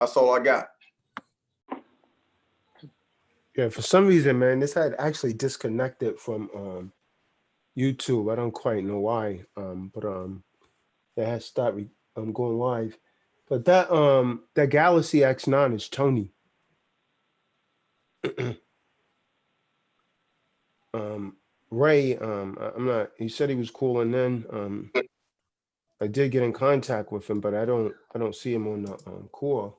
That's all I got. Yeah, for some reason, man, this had actually disconnected from YouTube. I don't quite know why, but it has stopped going live. But that Galaxy X9 is Tony. Ray, I'm not. He said he was calling in. I did get in contact with him, but I don't see him on the call.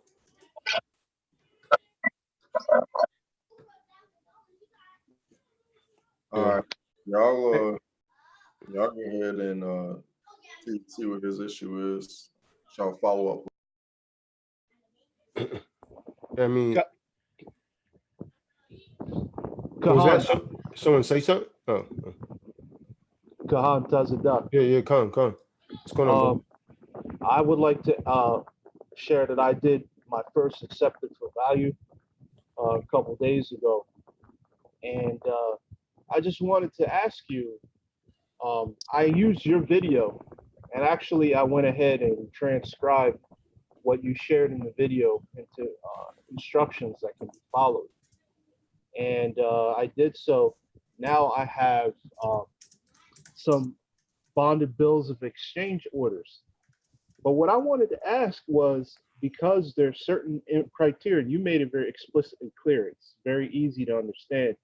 All right, y'all go ahead and see what his issue is. Y'all follow up. I mean, Kahan, someone say something? Oh, Kahan Tazadaq. yeah, come. What's going on, bro? I would like to share that I did my first acceptance for value a couple days ago, and I just wanted to ask you. I used your video, and actually I went ahead and transcribed what you shared in the video into instructions that can be followed. And I did so. Now I have some bonded bills of exchange orders. But what I wanted to ask was, because there's certain criteria, you made it very explicitly clear. It's very easy to understand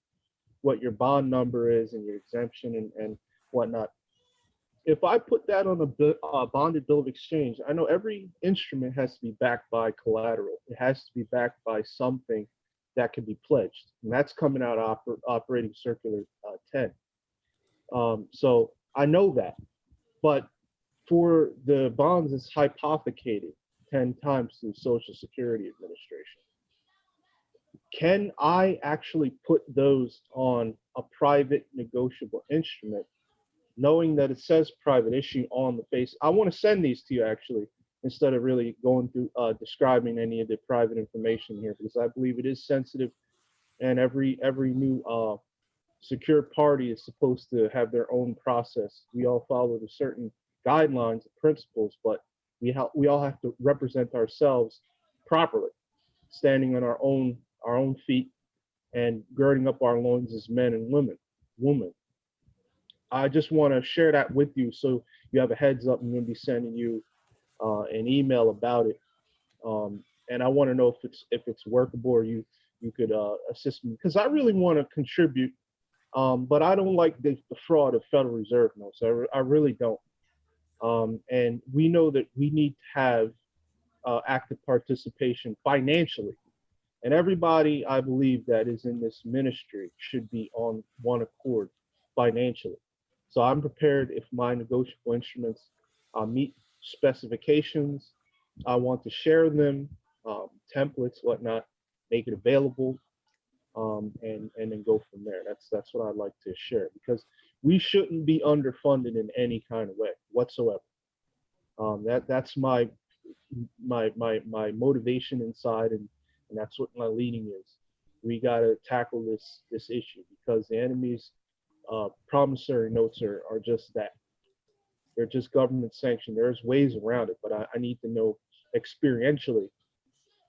what your bond number is and your exemption and whatnot. If I put that on a bonded bill of exchange, I know every instrument has to be backed by collateral. It has to be backed by something that can be pledged, and that's coming out of Operating Circular 10. So I know that, but for the bonds, it's hypothecated 10 times through Social Security Administration. Can I actually put those on a private negotiable instrument, knowing that it says private issue on the face? I want to send these to you, actually, instead of really going through describing any of the private information here, because I believe it is sensitive, and every new secure party is supposed to have their own process. We all follow the certain guidelines and principles, but we all have to represent ourselves properly, standing on our own feet and girding up our loins as men and women. I just want to share that with you so you have a heads up. I'm going to be sending you an email about it, and I want to know if it's workable, or you could assist me, because I really want to contribute, but I don't like the fraud of Federal Reserve notes. I really don't. And we know that we need to have active participation financially, and everybody, I believe, that is in this ministry should be on one accord financially. So I'm prepared if my negotiable instruments meet specifications. I want to share them, templates, whatnot, make it available, and then go from there. That's what I'd like to share, because we shouldn't be underfunded in any kind of way whatsoever. That's my motivation inside, and that's what my leading is. We got to tackle this issue, because the enemy's promissory notes are just that. They're just government sanctioned. There's ways around it, but I need to know experientially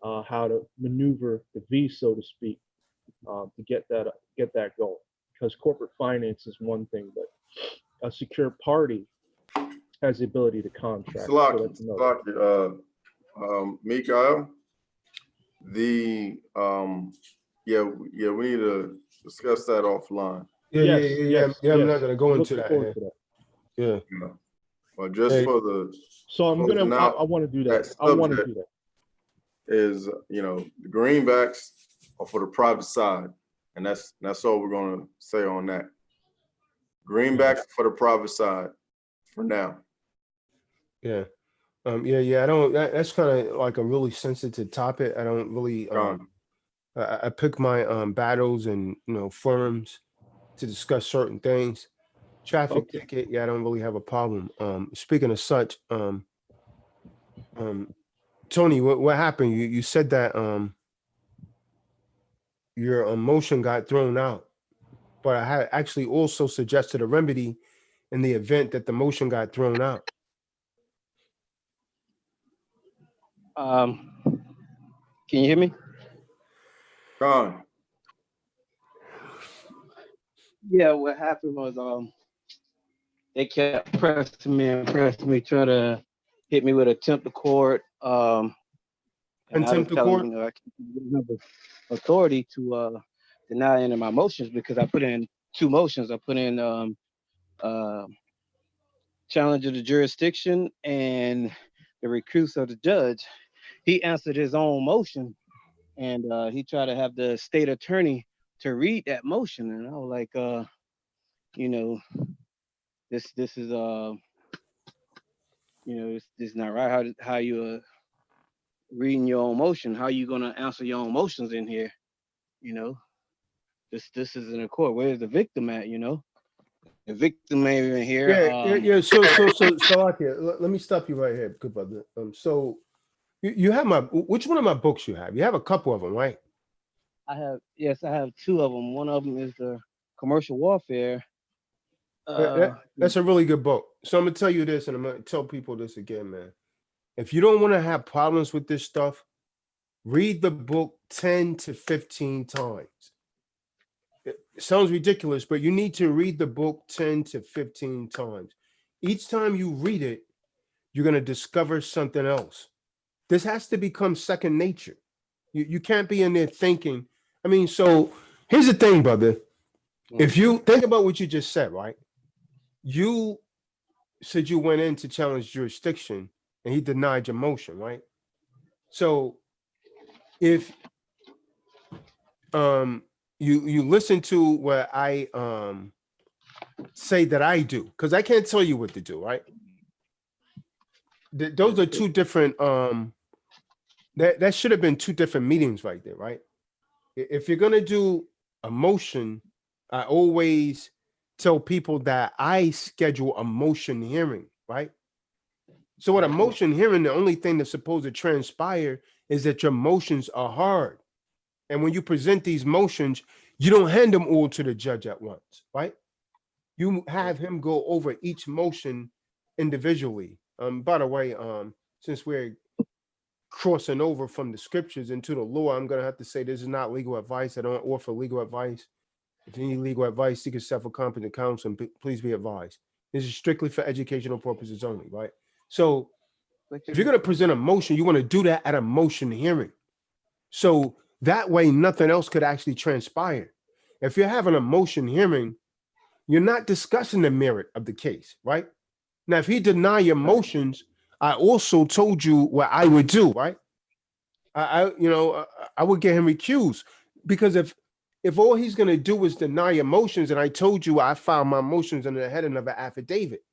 how to maneuver the V, so to speak, to get that going. Because corporate finance is one thing, but a secure party has the ability to contract. So Mikael, we need to discuss that offline. Yeah. I'm not gonna go into that. Yeah. But just for the. So I want to do that. I want to do that. Is, the greenbacks are for the private side, and that's all we're gonna say on that. Greenbacks for the private side for now. Yeah. I don't. That's kind of like a really sensitive topic. I don't really. I pick my battles and forums to discuss certain things. Traffic ticket. Yeah, I don't really have a problem. Speaking of such, Tony, what happened? You said that your motion got thrown out, but I had actually also suggested a remedy in the event that the motion got thrown out. Can you hear me? Gone. Yeah, what happened was they kept pressing me, trying to hit me with a tempt of court. And I was Contempt of telling court. them, I can't have authority to deny any of my motions because I put in 2 motions. I put in challenge of the jurisdiction and the recuse of the judge. He answered his own motion, and he tried to have the state attorney to read that motion, and I was like, you know, this is this is not right. How you reading your own motion? How you gonna answer your own motions in here? You know, this isn't a court. Where's the victim at? The victim ain't even here. Yeah. So like here, let me stop you right here, good brother. So you have which one of my books you have? You have a couple of them, right? I have 2 of them. One of them is the commercial warfare. That's a really good book. So I'm gonna tell you this, and I'm gonna tell people this again, man. If you don't want to have problems with this stuff, read the book 10 to 15 times. It sounds ridiculous, but you need to read the book 10 to 15 times. Each time you read it, you're going to discover something else. This has to become second nature. You can't be in there thinking. I mean, so here's the thing, brother. If you think about what you just said, right? You said you went in to challenge jurisdiction and he denied your motion, right? So if you listen to what I say that I do, because I can't tell you what to do, right? Those are 2 different that should have been 2 different meetings right there, right? If you're gonna do a motion, I always tell people that I schedule a motion hearing, right? So at a motion hearing, the only thing that's supposed to transpire is that your motions are hard. And when you present these motions, you don't hand them all to the judge at once, right? You have him go over each motion individually. By the way, since we're crossing over from the scriptures into the law, I'm gonna have to say this is not legal advice. I don't offer legal advice. If you need legal advice, seek yourself a competent counsel and please be advised. This is strictly for educational purposes only, right? So if you're gonna present a motion, you want to do that at a motion hearing. So that way nothing else could actually transpire. If you're having a motion hearing, you're not discussing the merit of the case, right? Now, if he deny your motions, I also told you what I would do, right? I would get him recused because if all he's going to do is deny your motions, and I told you I filed my motions under the heading of an affidavit,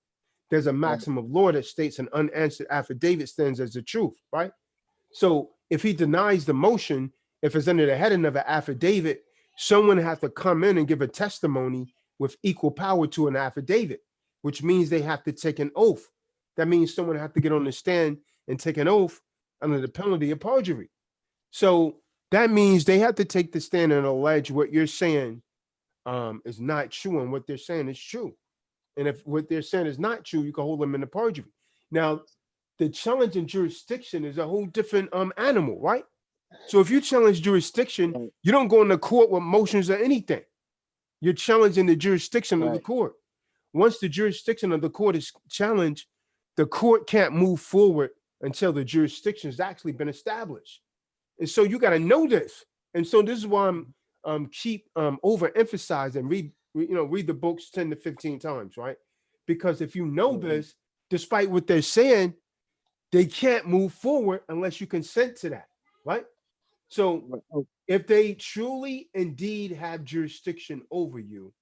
there's a maxim of law that states an unanswered affidavit stands as the truth, right? So if he denies the motion, if it's under the heading of an affidavit, someone has to come in and give a testimony with equal power to an affidavit, which means they have to take an oath. That means someone has to get on the stand and take an oath under the penalty of perjury. So that means they have to take the stand and allege what you're saying is not true and what they're saying is true. And if what they're saying is not true, you can hold them in the perjury. Now, the challenge in jurisdiction is a whole different animal, right? So if you challenge jurisdiction, you don't go into court with motions or anything. You're challenging the jurisdiction of the court. Once the jurisdiction of the court is challenged, the court can't move forward until the jurisdiction has actually been established. And so you got to know this. And so this is why I'm keep overemphasizing, read the books 10 to 15 times, right? Because if you know this, despite what they're saying, they can't move forward unless you consent to that, right? So if they truly indeed have jurisdiction over you,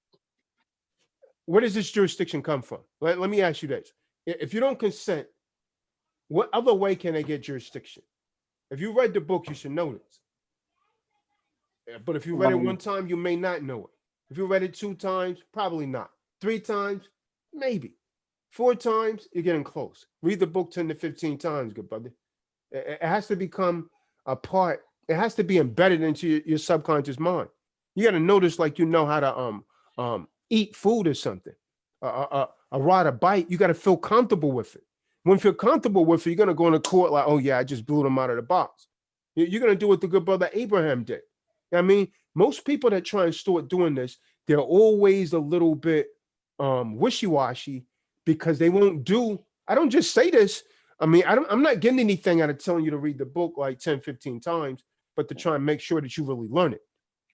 where does this jurisdiction come from? Let me ask you this. If you don't consent, what other way can they get jurisdiction? If you read the book, you should know this. But if you read it one time, you may not know it. If you read it 2 times, probably not. 3 times, maybe. 4 times, you're getting close. Read the book 10 to 15 times, good brother. It has to become a part. It has to be embedded into your subconscious mind. You got to notice like you know how to eat food or something. Ride a bike, you got to feel comfortable with it. When you feel comfortable with it, you're going to go into court like, oh yeah, I just blew them out of the box. You're going to do what the good brother Abraham did. I mean, most people that try and start doing this, they're always a little bit wishy-washy because they won't do. I don't just say this. I mean, I'm not getting anything out of telling you to read the book like 10, 15 times, but to try and make sure that you really learn it,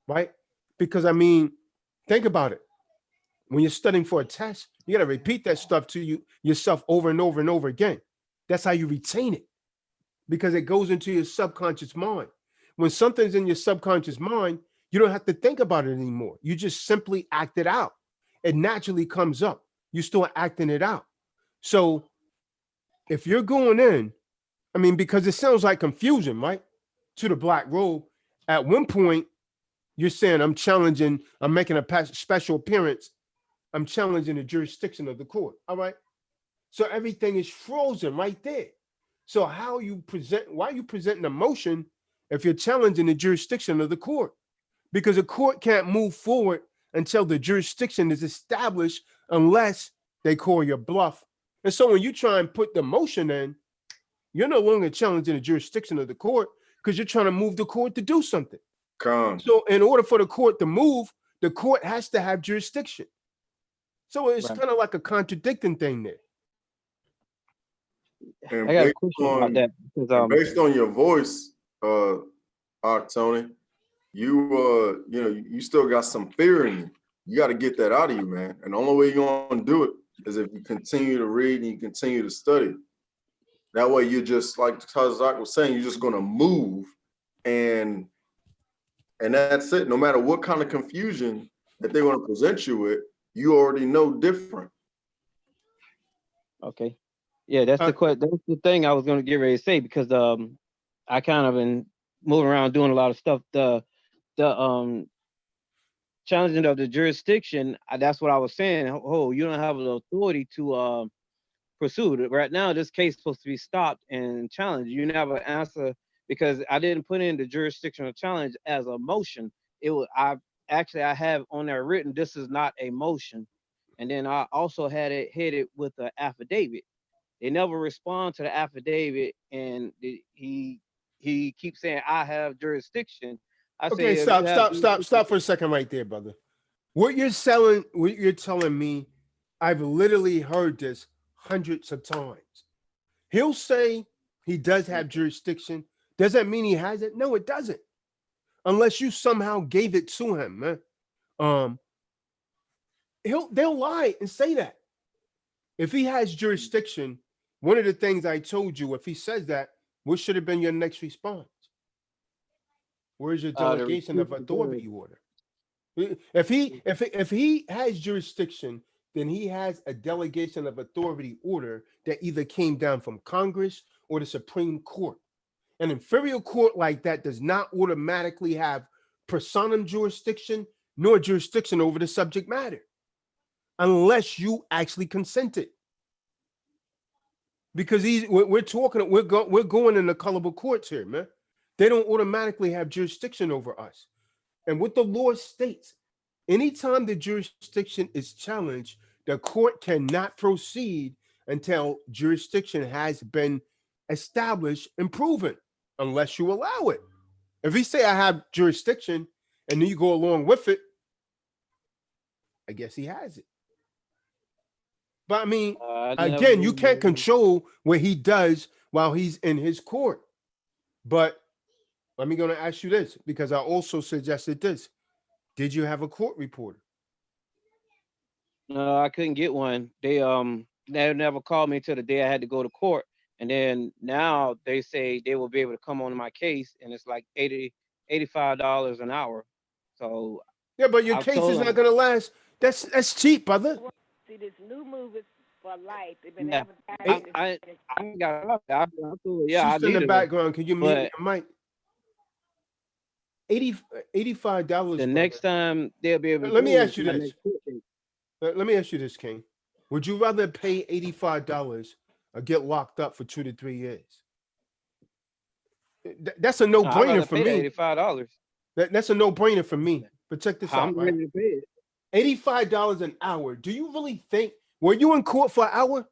right? Because, I mean, think about it. When you're studying for a test, you got to repeat that stuff to yourself over and over and over again. That's how you retain it, because it goes into your subconscious mind. When something's in your subconscious mind, you don't have to think about it anymore. You just simply act it out. It naturally comes up. You start acting it out. So if you're going in, I mean, because it sounds like confusion, right? To the black robe. At one point, you're saying, I'm making a special appearance. I'm challenging the jurisdiction of the court. All right. So everything is frozen right there. So why are you presenting a motion if you're challenging the jurisdiction of the court? Because a court can't move forward until the jurisdiction is established unless they call your bluff. And so when you try and put the motion in, you're no longer challenging the jurisdiction of the court because you're trying to move the court to do something. So in order for the court to move, the court has to have jurisdiction. So it's kind of like a contradicting thing there. And I got a question about that. Because, based on your voice, Tony, you still got some fear in you. You got to get that out of you, man. And the only way you're going to do it is if you continue to read and you continue to study. That way you're just, like Tazadaq was saying, you're just going to move and that's it. No matter what kind of confusion that they want to present you with, you already know different. Okay. Yeah, that's the thing I was going to get ready to say, because I kind of been moving around doing a lot of stuff. The challenging of the jurisdiction, that's what I was saying. Oh, you don't have the authority to pursue it. Right now, this case is supposed to be stopped and challenged. You never answer, because I didn't put in the jurisdictional challenge as a motion. I have on there written, this is not a motion. And then I also had it headed with an affidavit. They never respond to the affidavit, and he keeps saying, I have jurisdiction. Okay, stop for a second right there, brother. What you're telling me, I've literally heard this hundreds of times. He'll say he does have jurisdiction. Does that mean he has it? No, it doesn't. Unless you somehow gave it to him, man. They'll lie and say that. If he has jurisdiction, one of the things I told you, if he says that, what should have been your next response? Where's your delegation of authority order? If he has jurisdiction, then he has a delegation of authority order that either came down from Congress or the Supreme Court. An inferior court like that does not automatically have personam jurisdiction nor jurisdiction over the subject matter, unless you actually consented. Because we're going in the colorable courts here, man. They don't automatically have jurisdiction over us. And what the law states, anytime the jurisdiction is challenged, the court cannot proceed until jurisdiction has been established and proven, unless you allow it. If he say I have jurisdiction and then you go along with it, I guess he has it. But I mean, again, you can't control what he does while he's in his court. But let me go and ask you this, because I also suggested this. Did you have a court reporter? No, I couldn't get one. They never called me till the day I had to go to court. And then now they say they will be able to come on my case, and it's like $85 an hour. So yeah, but your case is not gonna last. That's cheap, brother. See, this new movie for life. They've been advertising. I got yeah. She's in the background. Can you mute your mic? $85. The next time they'll be able to. Let me ask you this. Let me ask you this, King. Would you rather pay $85 or get locked up for 2 to 3 years? That's a no-brainer for me. $85. That's a no-brainer for me. But check this out. I'm ready to pay it. $85 an hour. Do you really think, were you in court for an hour?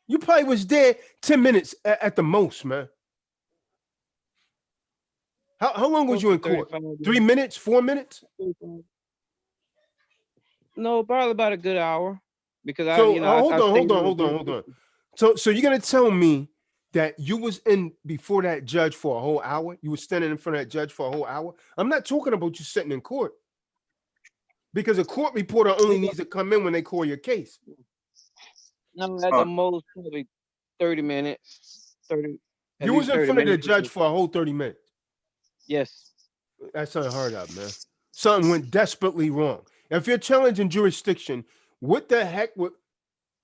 You probably was there 10 minutes at the most, man. How long was you in court? 3 minutes, 4 minutes? No, probably about a good hour. Because hold on. So you're gonna tell me that you was in before that judge for a whole hour? You were standing in front of that judge for a whole hour? I'm not talking about you sitting in court. Because a court reporter only needs to come in when they call your case. No, at the most probably 30 minutes. 30. You was in front of the judge for a whole 30 minutes. Yes. That's unheard of, man. Something went desperately wrong. If you're challenging jurisdiction, what the heck would?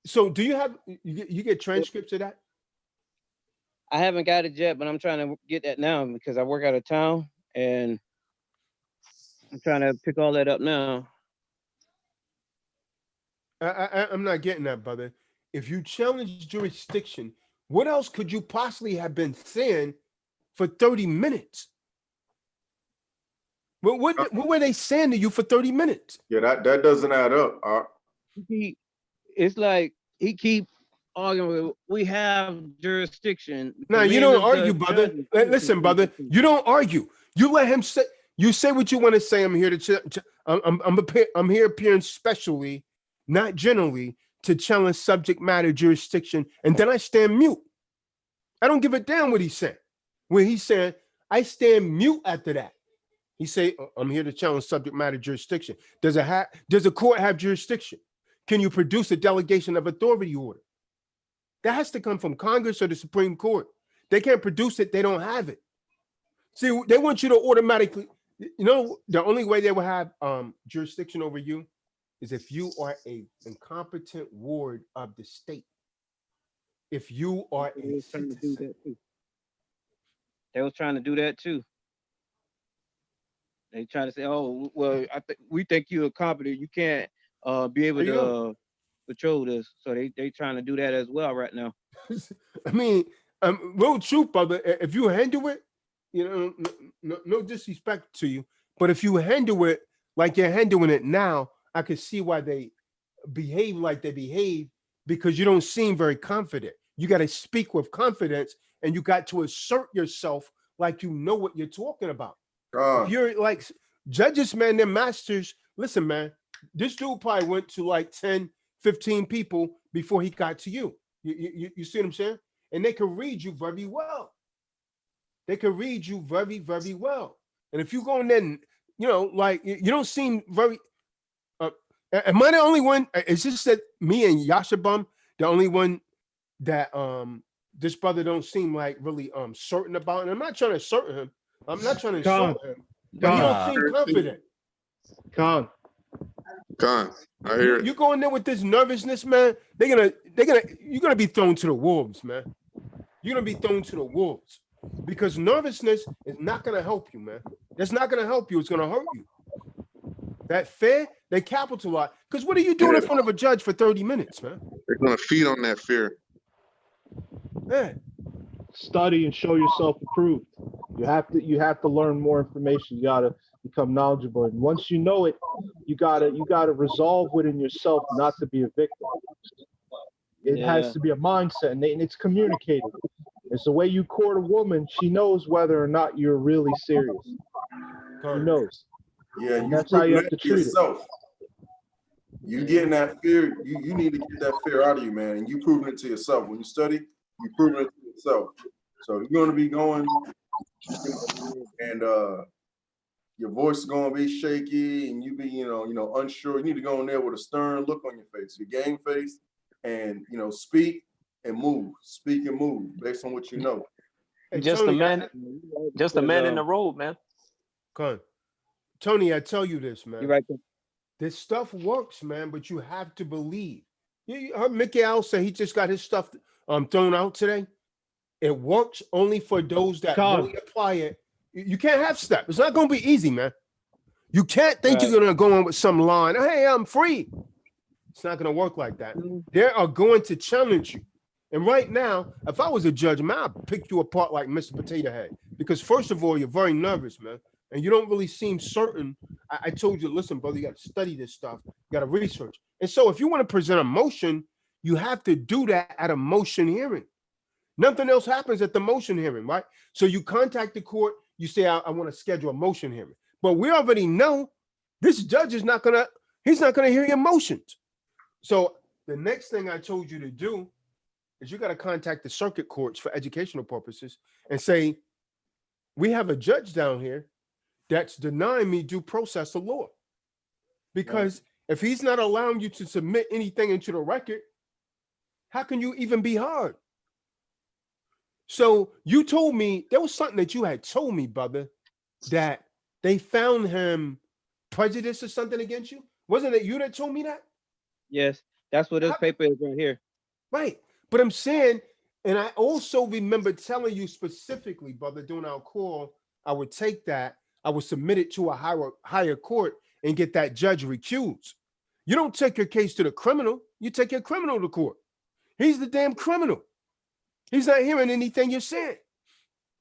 So do you have you get transcripts of that? I haven't got it yet, but I'm trying to get that now because I work out of town and I'm trying to pick all that up now. I'm not getting that, brother. If you challenge jurisdiction, what else could you possibly have been saying for 30 minutes? What were they saying to you for 30 minutes? Yeah, that doesn't add up. It's like he keep arguing. We have jurisdiction. No, you don't argue, brother. Listen, brother, you don't argue. You let him say. You say what you want to say. I'm here to. I'm here appearing specially, not generally, to challenge subject matter jurisdiction, and then I stand mute. I don't give a damn what he said. When he said, I stand mute after that. He say, I'm here to challenge subject matter jurisdiction. Does a court have jurisdiction? Can you produce a delegation of authority order? That has to come from Congress or the Supreme Court. They can't produce it. They don't have it. See, they want you to automatically, the only way they will have jurisdiction over you is if you are a incompetent ward of the state. If you are a citizen. They was trying to do that too. They try to say, "Oh, well, we think you're competent. You can't be able to patrol this." So they trying to do that as well right now. I mean, real truth, brother. If you handle it, no disrespect to you, but if you handle it like you're handling it now, I can see why they behave like they behave, because you don't seem very confident. You got to speak with confidence, and you got to assert yourself like you know what you're talking about. If you're like judges, man, they're masters. Listen, man, this dude probably went to like 10, 15 people before he got to you. You see what I'm saying? And they can read you very well. They can read you very, very well. And if you go in there and, like, you don't seem very, am I the only one? Is this that me and YAIQAB the only one that this brother don't seem like really certain about? And I'm not trying to certain him. I'm not trying to insult him, but he don't seem confident. Con, I hear it. You go in there with this nervousness, man. You're gonna be thrown to the wolves, man. You're gonna be thrown to the wolves because nervousness is not gonna help you, man. That's not gonna help you. It's gonna hurt you. That fear, they capitalize. Because what are you doing in front of a judge for 30 minutes, man? They're gonna feed on that fear. Yeah. study and show yourself approved. You have to learn more information. You gotta become knowledgeable. And once you know it, you gotta resolve within yourself not to be a victim. It has to be a mindset, and it's communicated. It's the way you court a woman. She knows whether or not you're really serious. She knows. Yeah, and that's how you have to treat yourself. You getting that fear, you need to get that fear out of you, man. And you proving it to yourself. When you study, you proving it to yourself. So you're gonna be going and your voice is gonna be shaky and you be, you know, unsure. You need to go in there with a stern look on your face, your game face, and speak and move. Speak and move based on what you know. Hey, just Tony, a man in the road, man. Come, Tony, I tell you this, man. You're right. This stuff works, man, but you have to believe. You heard Mickey Al say he just got his stuff thrown out today. It works only for those that really apply it. You can't have step. It's not going to be easy, man. You can't think you're going to go on with some line. Hey, I'm free. It's not going to work like that. They are going to challenge you. And right now, if I was a judge, man, I'd pick you apart like Mr. Potato Head. Because first of all, you're very nervous, man. And you don't really seem certain. I told you, listen, brother, you got to study this stuff. You got to research. And so if you want to present a motion, you have to do that at a motion hearing. Nothing else happens at the motion hearing, right? So you contact the court, you say, I want to schedule a motion hearing. But we already know this judge is not gonna, he's not gonna hear your motions. So the next thing I told you to do is you got to contact the circuit courts for educational purposes and say, we have a judge down here that's denying me due process of law. Because if he's not allowing you to submit anything into the record, how can you even be heard? So you told me, there was something that you had told me, brother, that they found him prejudiced or something against you. Wasn't it you that told me that? Yes, that's what this paper is right here. Right. But I'm saying, and I also remember telling you specifically, brother, during our call, I would take that, I would submit it to a higher court and get that judge recused. You don't take your case to the criminal, you take your criminal to court. He's the damn criminal. He's not hearing anything you're saying.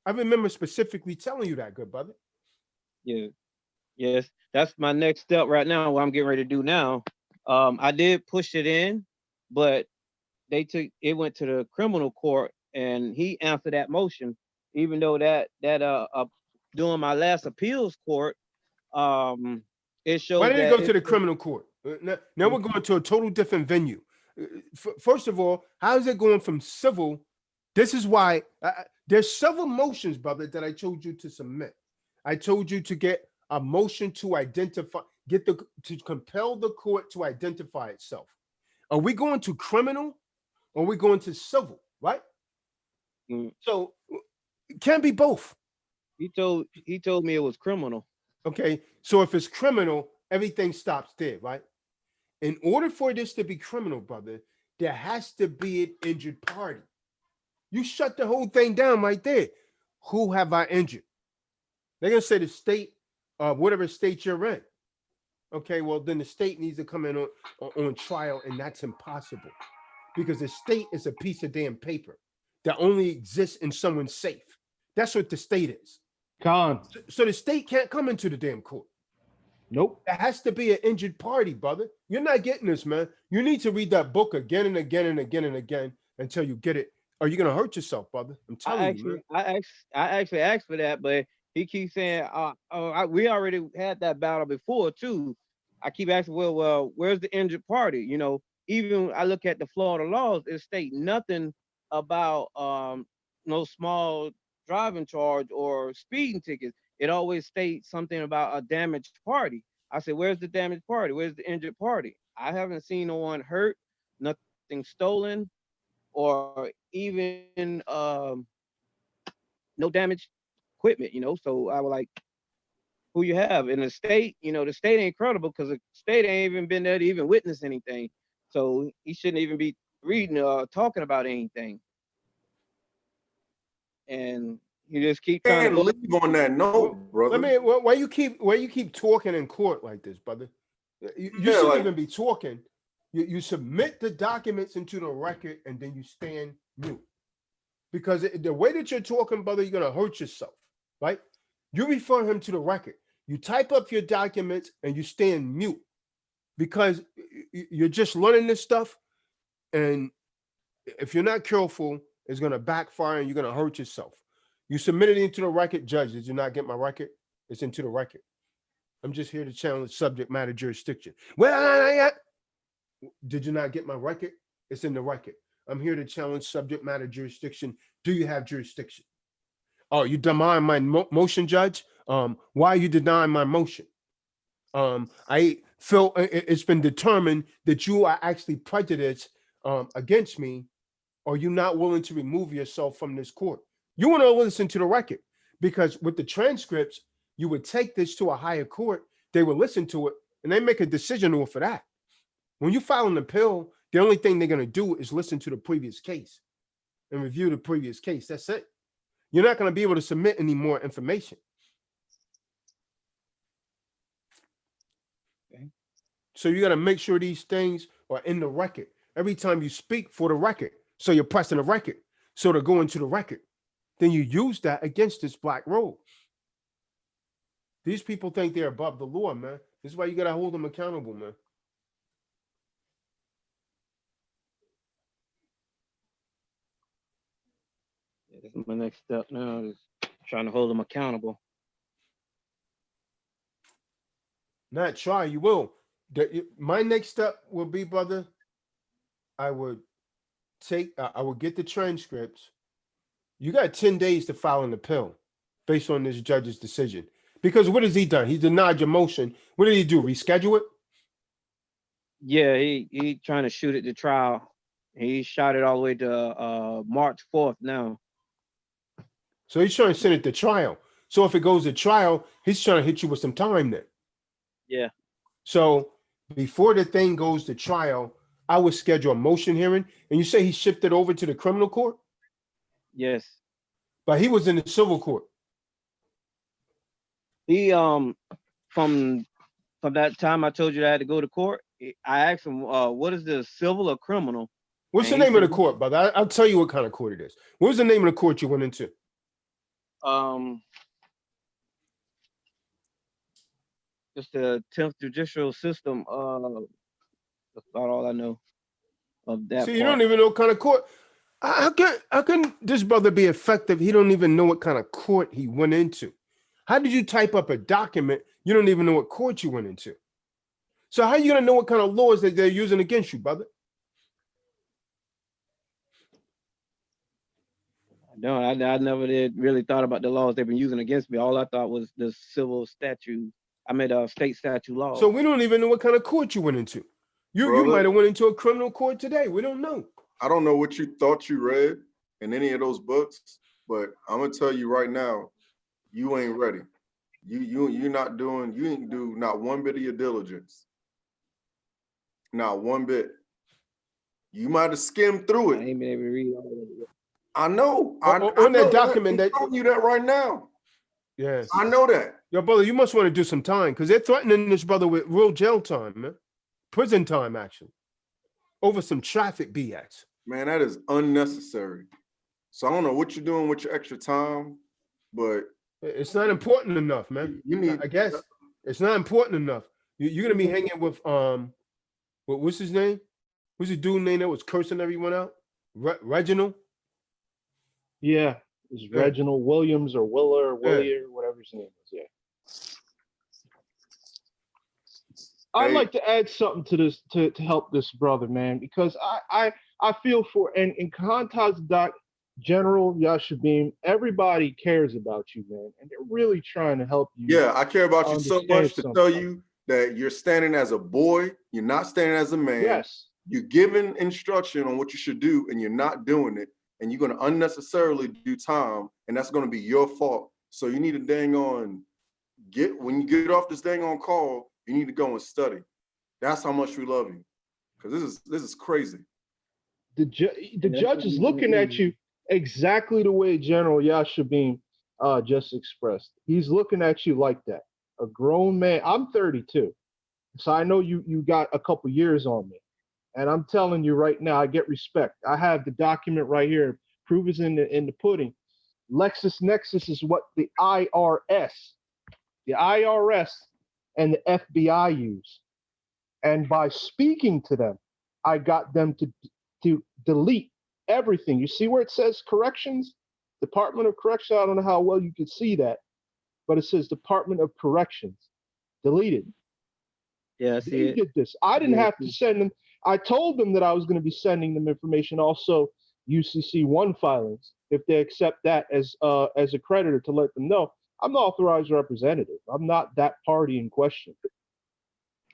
I remember specifically telling you that, good brother. Yeah. Yes, that's my next step right now, what I'm getting ready to do now. I did push it in, but it went to the criminal court and he answered that motion, even though that during my last appeals court, it shows Why did it that go to the criminal court? Now we're going to a total different venue. First of all, how is it going from civil? This is why there's several motions, brother, that I told you to submit. I told you to get a motion to identify, to compel the court to identify itself. Are we going to criminal or are we going to civil, right? So it can't be both. He told me it was criminal. Okay, so if it's criminal, everything stops there, right? In order for this to be criminal, brother, there has to be an injured party. You shut the whole thing down right there. Who have I injured? They're gonna say the state, whatever state you're in. Okay, well then the state needs to come in on trial, and that's impossible because the state is a piece of damn paper that only exists in someone's safe. That's what the state is. So the state can't come into the damn court. Nope. There has to be an injured party, brother. You're not getting this, man. You need to read that book again and again and again and again until you get it. Or you're gonna hurt yourself, brother. I'm telling you, man. I actually asked for that, but he keeps saying, we already had that battle before too. I keep asking, well, where's the injured party? You know, even I look at the Florida laws, it state nothing about no small driving charge or speeding tickets. It always states something about a damaged party. I said, where's the damaged party? Where's the injured party? I haven't seen no one hurt, nothing stolen, or even no damaged equipment, you know. So I was like, who you have in the state? You know, the state ain't credible because the state ain't even been there to even witness anything. So he shouldn't even be reading or talking about anything. And you just keep trying to leave on that note, brother. Why you keep talking in court like this, brother? You shouldn't even be talking. You submit the documents into the record and then you stand mute. Because the way that you're talking, brother, you're gonna hurt yourself, right? You refer him to the record. You type up your documents and you stand mute because you're just learning this stuff. And if you're not careful, it's gonna backfire and you're gonna hurt yourself. You submitted it into the record, judge. Did you not get my record? It's into the record. I'm just here to challenge subject matter jurisdiction. Well, did you not get my record? It's in the record. I'm here to challenge subject matter jurisdiction. Do you have jurisdiction? Oh, you denying my motion, judge? Why are you denying my motion? I feel it's been determined that you are actually prejudiced against me. Or you not willing to remove yourself from this court? You want to listen to the record because with the transcripts, you would take this to a higher court. They would listen to it and they make a decision off of that. When you file an appeal, the only thing they're going to do is listen to the previous case and review the previous case. That's it. You're not going to be able to submit any more information. Okay. So you got to make sure these things are in the record. Every time you speak for the record. So you're pressing the record. So to go into the record. Then you use that against this black robe. These people think they're above the law, man. This is why you got to hold them accountable, man. This is my next step now, is trying to hold them accountable. Not try, you will. My next step will be, brother, I would I would get the transcripts. You got 10 days to file an appeal based on this judge's decision. Because what has he done? He denied your motion. What did he do? Reschedule it? Yeah, he trying to shoot it to trial. He shot it all the way to March 4th now. So he's trying to send it to trial. So if it goes to trial, he's trying to hit you with some time then. Yeah. So before the thing goes to trial, I would schedule a motion hearing. And you say he shifted over to the criminal court? Yes. But he was in the civil court. He from that time I told you that I had to go to court, I asked him, what is this, civil or criminal? What's the name of the court, brother? I'll tell you what kind of court it is. What was the name of the court you went into? It's the 10th judicial system. That's about all I know of that. See, you don't even know what kind of court. How can this brother be effective? He don't even know what kind of court he went into. How did you type up a document? You don't even know what court you went into. So how are you gonna know what kind of laws that they're using against you, brother? No, I never did really thought about the laws they've been using against me. All I thought was the civil statute. I made a state statute law. So we don't even know what kind of court you went into. You might have went into a criminal court today. We don't know. I don't know what you thought you read in any of those books, but I'm gonna tell you right now, you ain't ready. You're not doing. You ain't do not one bit of your diligence. Not one bit. You might have skimmed through it. I ain't been able to read all of it. I know. On that document I'm telling you that right now. Yes. I know that. Yo, brother, you must want to do some time because they're threatening this brother with real jail time, man. Prison time, actually. Over some traffic BS. Man, that is unnecessary. So I don't know what you're doing with your extra time, but it's not important enough, man. You need. I guess it's not important enough. You're gonna be hanging with what's his name? What's the dude name that was cursing everyone out? Reginald. Yeah, it's Reginald Williams or Willer or Willier, whatever his name is. Yeah. I'd like to add something to this to help this brother, man, because I feel for and in Tazadaq, General Yashabim, everybody cares about you, man, and they're really trying to help you. Yeah, I care about you so much to tell you that you're standing as a boy, you're not standing as a man. Yes. You're given instruction on what you should do, and you're not doing it, and you're going to unnecessarily do time, and that's going to be your fault. So you need to dang on when you get off this dang on call, you need to go and study. That's how much we love you, because this is crazy. The judge is looking at you exactly the way General Yashabim just expressed. He's looking at you like that. A grown man. I'm 32, so I know you got a couple years on me. And I'm telling you right now, I get respect. I have the document right here. Proof is in the pudding. LexisNexis is what the IRS and the FBI use. And by speaking to them, I got them to delete everything. You see where it says corrections? Department of Corrections. I don't know how well you can see that, but it says Department of Corrections. Deleted. Yeah, I see They did this. I didn't have to send them. I told them that I was going to be sending them information, also UCC-1 filings, if they accept that as a creditor, to let them know I'm the authorized representative. I'm not that party in question.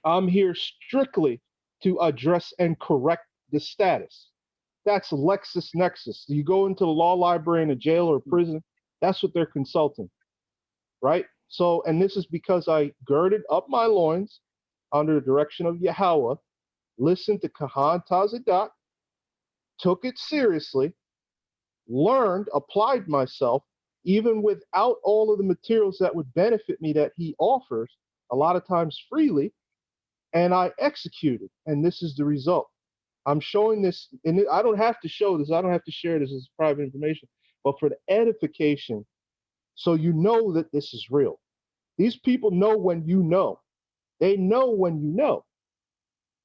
I'm here strictly to address and correct the status. That's LexisNexis. You go into the law library in a jail or prison, that's what they're consulting, right? So, and this is because I girded up my loins under the direction of Yahweh, listened to Tazadaq, took it seriously, learned, applied myself, even without all of the materials that would benefit me that he offers, a lot of times freely, and I executed, and this is the result. I'm showing this, and I don't have to show this, I don't have to share this as private information, but for the edification, so you know that this is real. These people know when you know. They know when you know.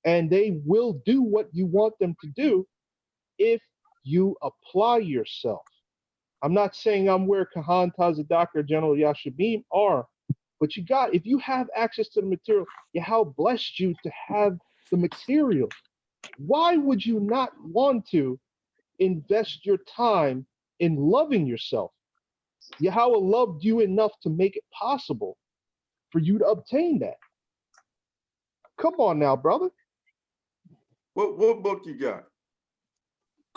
And they will do what you want them to do if you apply yourself. I'm not saying I'm where Tazadaq or General Yashabim are, But if you have access to the material, Yahweh blessed you to have the material. Why would you not want to invest your time in loving yourself? Yahweh loved you enough to make it possible for you to obtain that. Come on now, brother. What book you got?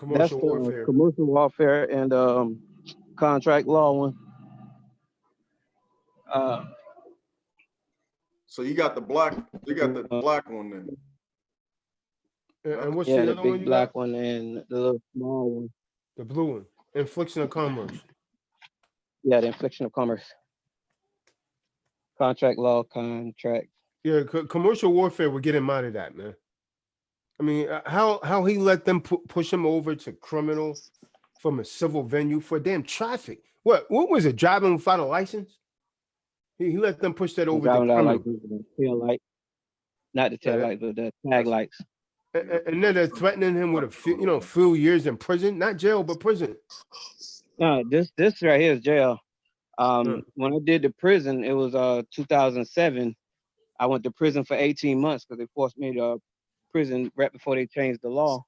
That's Commercial the warfare. commercial warfare and contract law one. So you got the black one then. And what's Yeah, the the other one big you black got? one and the little small one. The blue one. Infliction of commerce. Yeah, the infliction of commerce. Contract law, contract. Yeah, commercial warfare would get him out of that, man. I mean, how he let them push him over to criminal from a civil venue for damn traffic. What was it? Driving without a license? He let them push that over to criminal. Like the tail light, not the tail light, but the tag lights. And then they're threatening him with a few years in prison, not jail, but prison. No, this right here is jail. When I did the prison, it was 2007. I went to prison for 18 months because they forced me to prison right before they changed the law.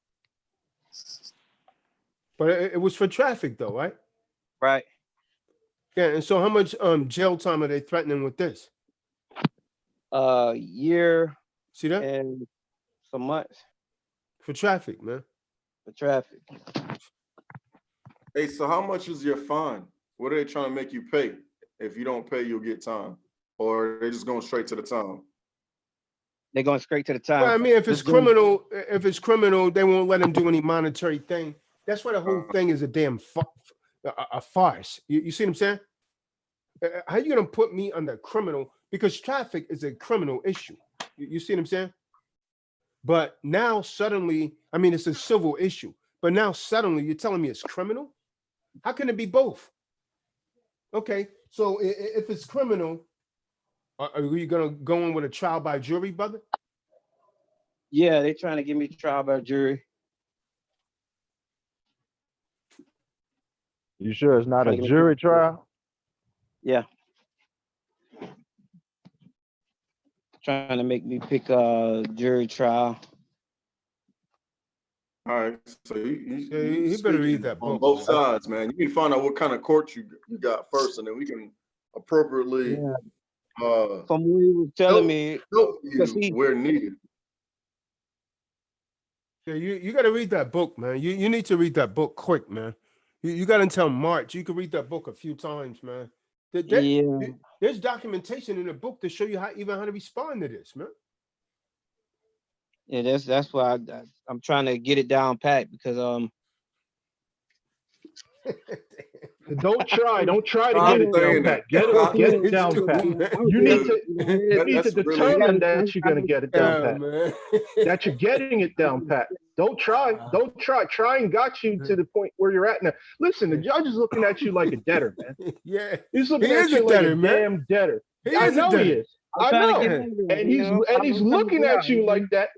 But it was for traffic though, right? Right. Yeah, and so how much jail time are they threatening with this? Year. See that? And some months. For traffic, man. For traffic. Hey, so how much is your fine? What are they trying to make you pay? If you don't pay, you'll get time. Or they just going straight to the time? They're going straight to the time. Well, I mean, if it's criminal, they won't let him do any monetary thing. That's why the whole thing is a damn a farce. You see what I'm saying? How you gonna put me under criminal? Because traffic is a criminal issue. You see what I'm saying? But now suddenly, I mean, it's a civil issue. But now suddenly you're telling me it's criminal? How can it be both? Okay, so if it's criminal, are you gonna go in with a trial by jury, brother? Yeah, they're trying to give me trial by jury. You sure it's not a jury trial? Yeah. Trying to make me pick a jury trial. All right, so you better read that book on both sides, man. You need to find out what kind of court you got first, and then we can appropriately. From what he was telling me, help you where needed. Yeah, you got to read that book, man. You need to read that book quick, man. You got until March. You can read that book a few times, man. There's documentation in the book to show you how to respond to this, man. Yeah, that's why I'm trying to get it down pat because Don't try to get it down pat. Get it down pat. You need to determine that you're gonna get it down pat. That you're getting it down pat. Don't try. Trying got you to the point where you're at now. Listen, the judge is looking at you like a debtor, man. Yeah, he's looking at you like a damn debtor. I know he is. I know, and he's looking at you like that,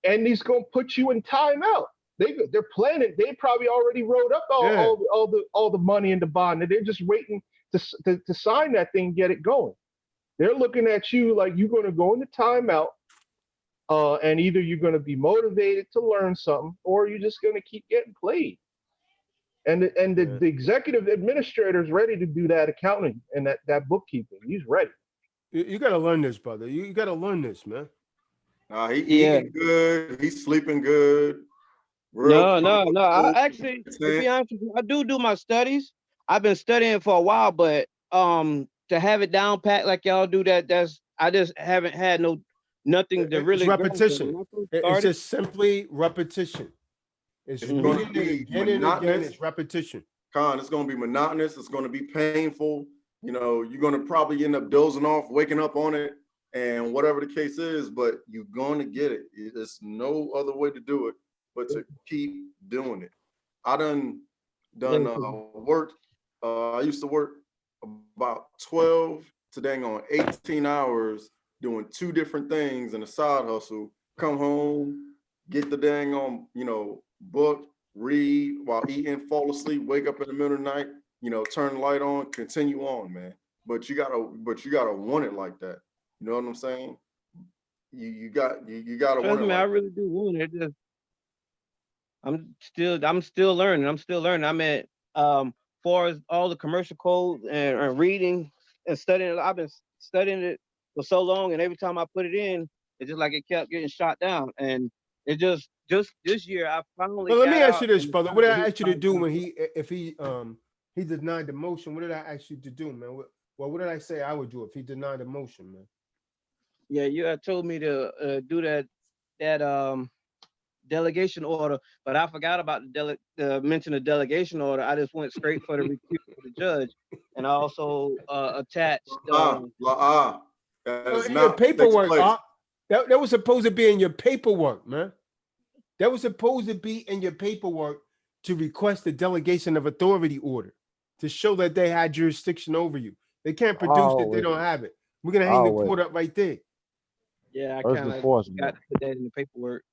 and he's gonna put you in timeout. They're planning. They probably already wrote up all the money in the bond, and they're just waiting to sign that thing, and get it going. They're looking at you like you're going to go into timeout, and either you're going to be motivated to learn something, or you're just going to keep getting played. And the executive administrator is ready to do that accounting and that bookkeeping. He's ready. You got to learn this, brother. You got to learn this, man. He's eating good. He's sleeping good. No. I actually, to be honest with you, I do my studies. I've been studying for a while, but to have it down pat like y'all do I just haven't had nothing to really. It's repetition. It's just simply repetition. It's reading it again and again. It's repetition. It's going to be monotonous. It's going to be painful. You're going to probably end up dozing off, waking up on it, and whatever the case is. But you're going to get it. There's no other way to do it but to keep doing it. I done worked. I used to work about 12 to dang on 18 hours doing 2 different things in a side hustle. Come home, get the dang on, book, read while eating, fall asleep, wake up in the middle of the night, turn the light on, continue on, man. but you gotta want it like that. You know what I'm saying? You gotta Trust want it me, I like really do want it. Just, I'm still learning. I'm still learning. I'm at far as all the commercial codes and reading and studying. I've been studying it for so long, and every time I put it in, it's just like it kept getting shot down. And it just this year, I finally Well, let me got ask out you this, and brother. What did I decided ask you to do when he denied the motion? What did I ask you to do, man? What did I say I would do if he denied the motion, man? Yeah, you had told me to do that delegation order, but I forgot about mention the delegation order. I just went straight for the recuse of the judge, and I also attached. that is In your not what takes paperwork, place. that was supposed to be in your paperwork, man. That was supposed to be in your paperwork to request the delegation of authority order to show that they had jurisdiction over you. They can't produce it; they don't have it. We're gonna hang the court up right there. Yeah, I First kind of enforcement. got to put that in the paperwork.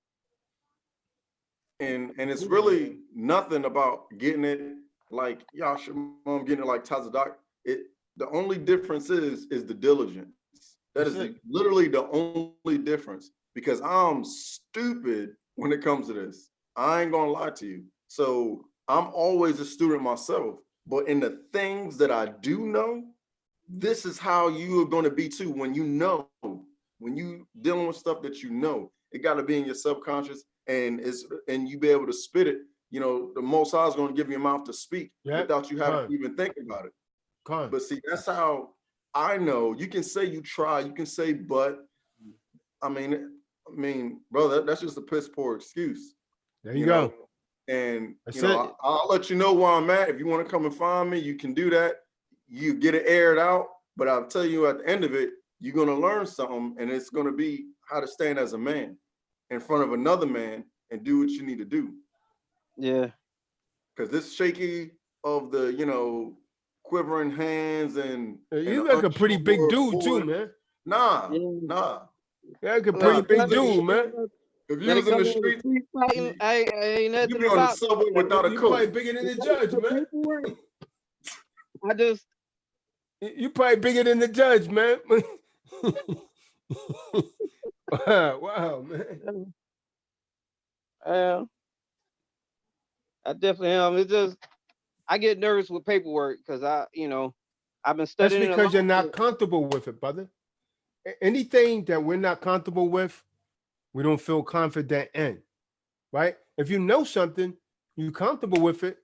And it's really nothing about getting it like Yashamam getting it like Tazadaq. The only difference is the diligence. That That's is it. literally the only difference, because I'm stupid when it comes to this. I ain't gonna lie to you. So I'm always a student myself, but in the things that I do know, this is how you are going to be too. When you dealing with stuff that you know, it got to be in your subconscious, and you be able to spit it. You know, the Most High is going to give you a mouth to speak without you having to even think about it. But see, that's how I know. You can say you try, you can say, but I mean, brother, that's just a piss poor excuse. There you go. And That's you know, it. I'll let you know where I'm at. If you want to come and find me, you can do that. You get it aired out, but I'll tell you at the end of it, you're gonna learn something, and it's gonna be how to stand as a man in front of another man and do what you need to do. Yeah. Because this shaky of the quivering hands and You like a pretty big dude too, man. Nah. You like a pretty big dude, man. If you was in the street, fighting, I ain't nothing you be on the about subway without a You coat. probably bigger than the judge, man. I just You probably bigger than the judge, man. Wow, man. I definitely am. It's just I get nervous with paperwork because I've been That's studying. because you're not comfortable with it, brother. Anything that we're not comfortable with, we don't feel confident in, right? If you know something, you're comfortable with it.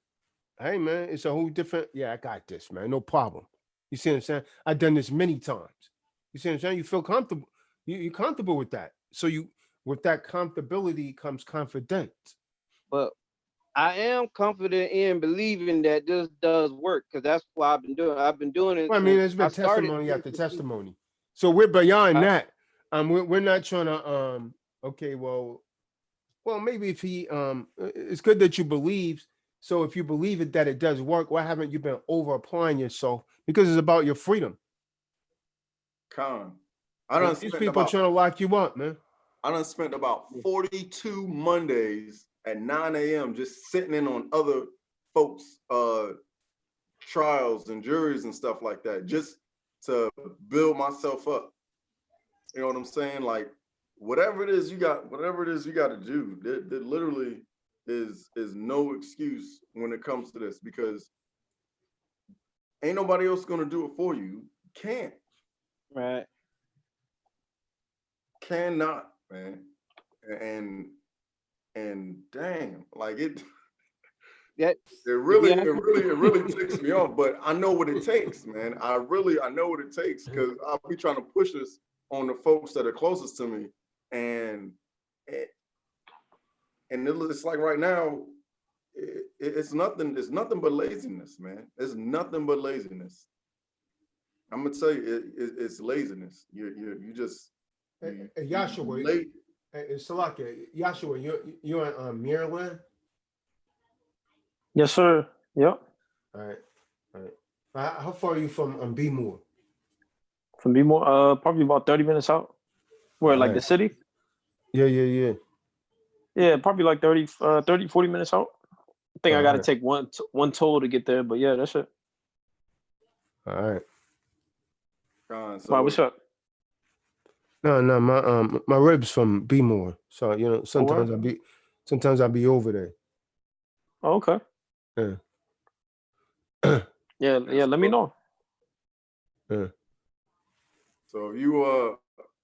Hey, man, it's a whole different. Yeah, I got this, man. No problem. You see what I'm saying? I've done this many times. You see what I'm saying? You feel comfortable. You're comfortable with that. So with that comfortability comes confidence. But I am confident in believing that this does work because that's what I've been doing. I've been doing it. Well, I mean, there's been testimony after testimony. So we're beyond that. We're not trying to okay, well, maybe if he it's good that you believe. So if you believe it that it does work, why haven't you been over applying yourself? Because it's about your freedom. These people are trying to lock you up, man. I done spent about 42 Mondays at 9 a.m. just sitting in on other folks' trials and juries and stuff like that, just to build myself up. You know what I'm saying? Like whatever it is you got to do, there literally is no excuse when it comes to this, because ain't nobody else gonna do it for you. Can't. Right. Cannot, man. And damn, like it really ticks me off, but I know what it takes, man. I know what it takes, because I'll be trying to push this on the folks that are closest to me, and it's like right now, it's nothing but laziness, man. It's nothing but laziness. I'm gonna tell you, it's laziness. You just Yashua, Salaka, Yashua, you're in Maryland? Yes, sir. Yep. All right. How far are you from B-Moore? From B-Moore, probably about 30 minutes out. Where, like the city? Yeah. Yeah, probably like 30, 40 minutes out. I think I got to take one toll to get there, but yeah, that's it. All right. Con, Why, so what's up? No, my ribs from B more. So what? sometimes I'll be over there. Oh, okay. Yeah. Yeah, let me know. Yeah. So if you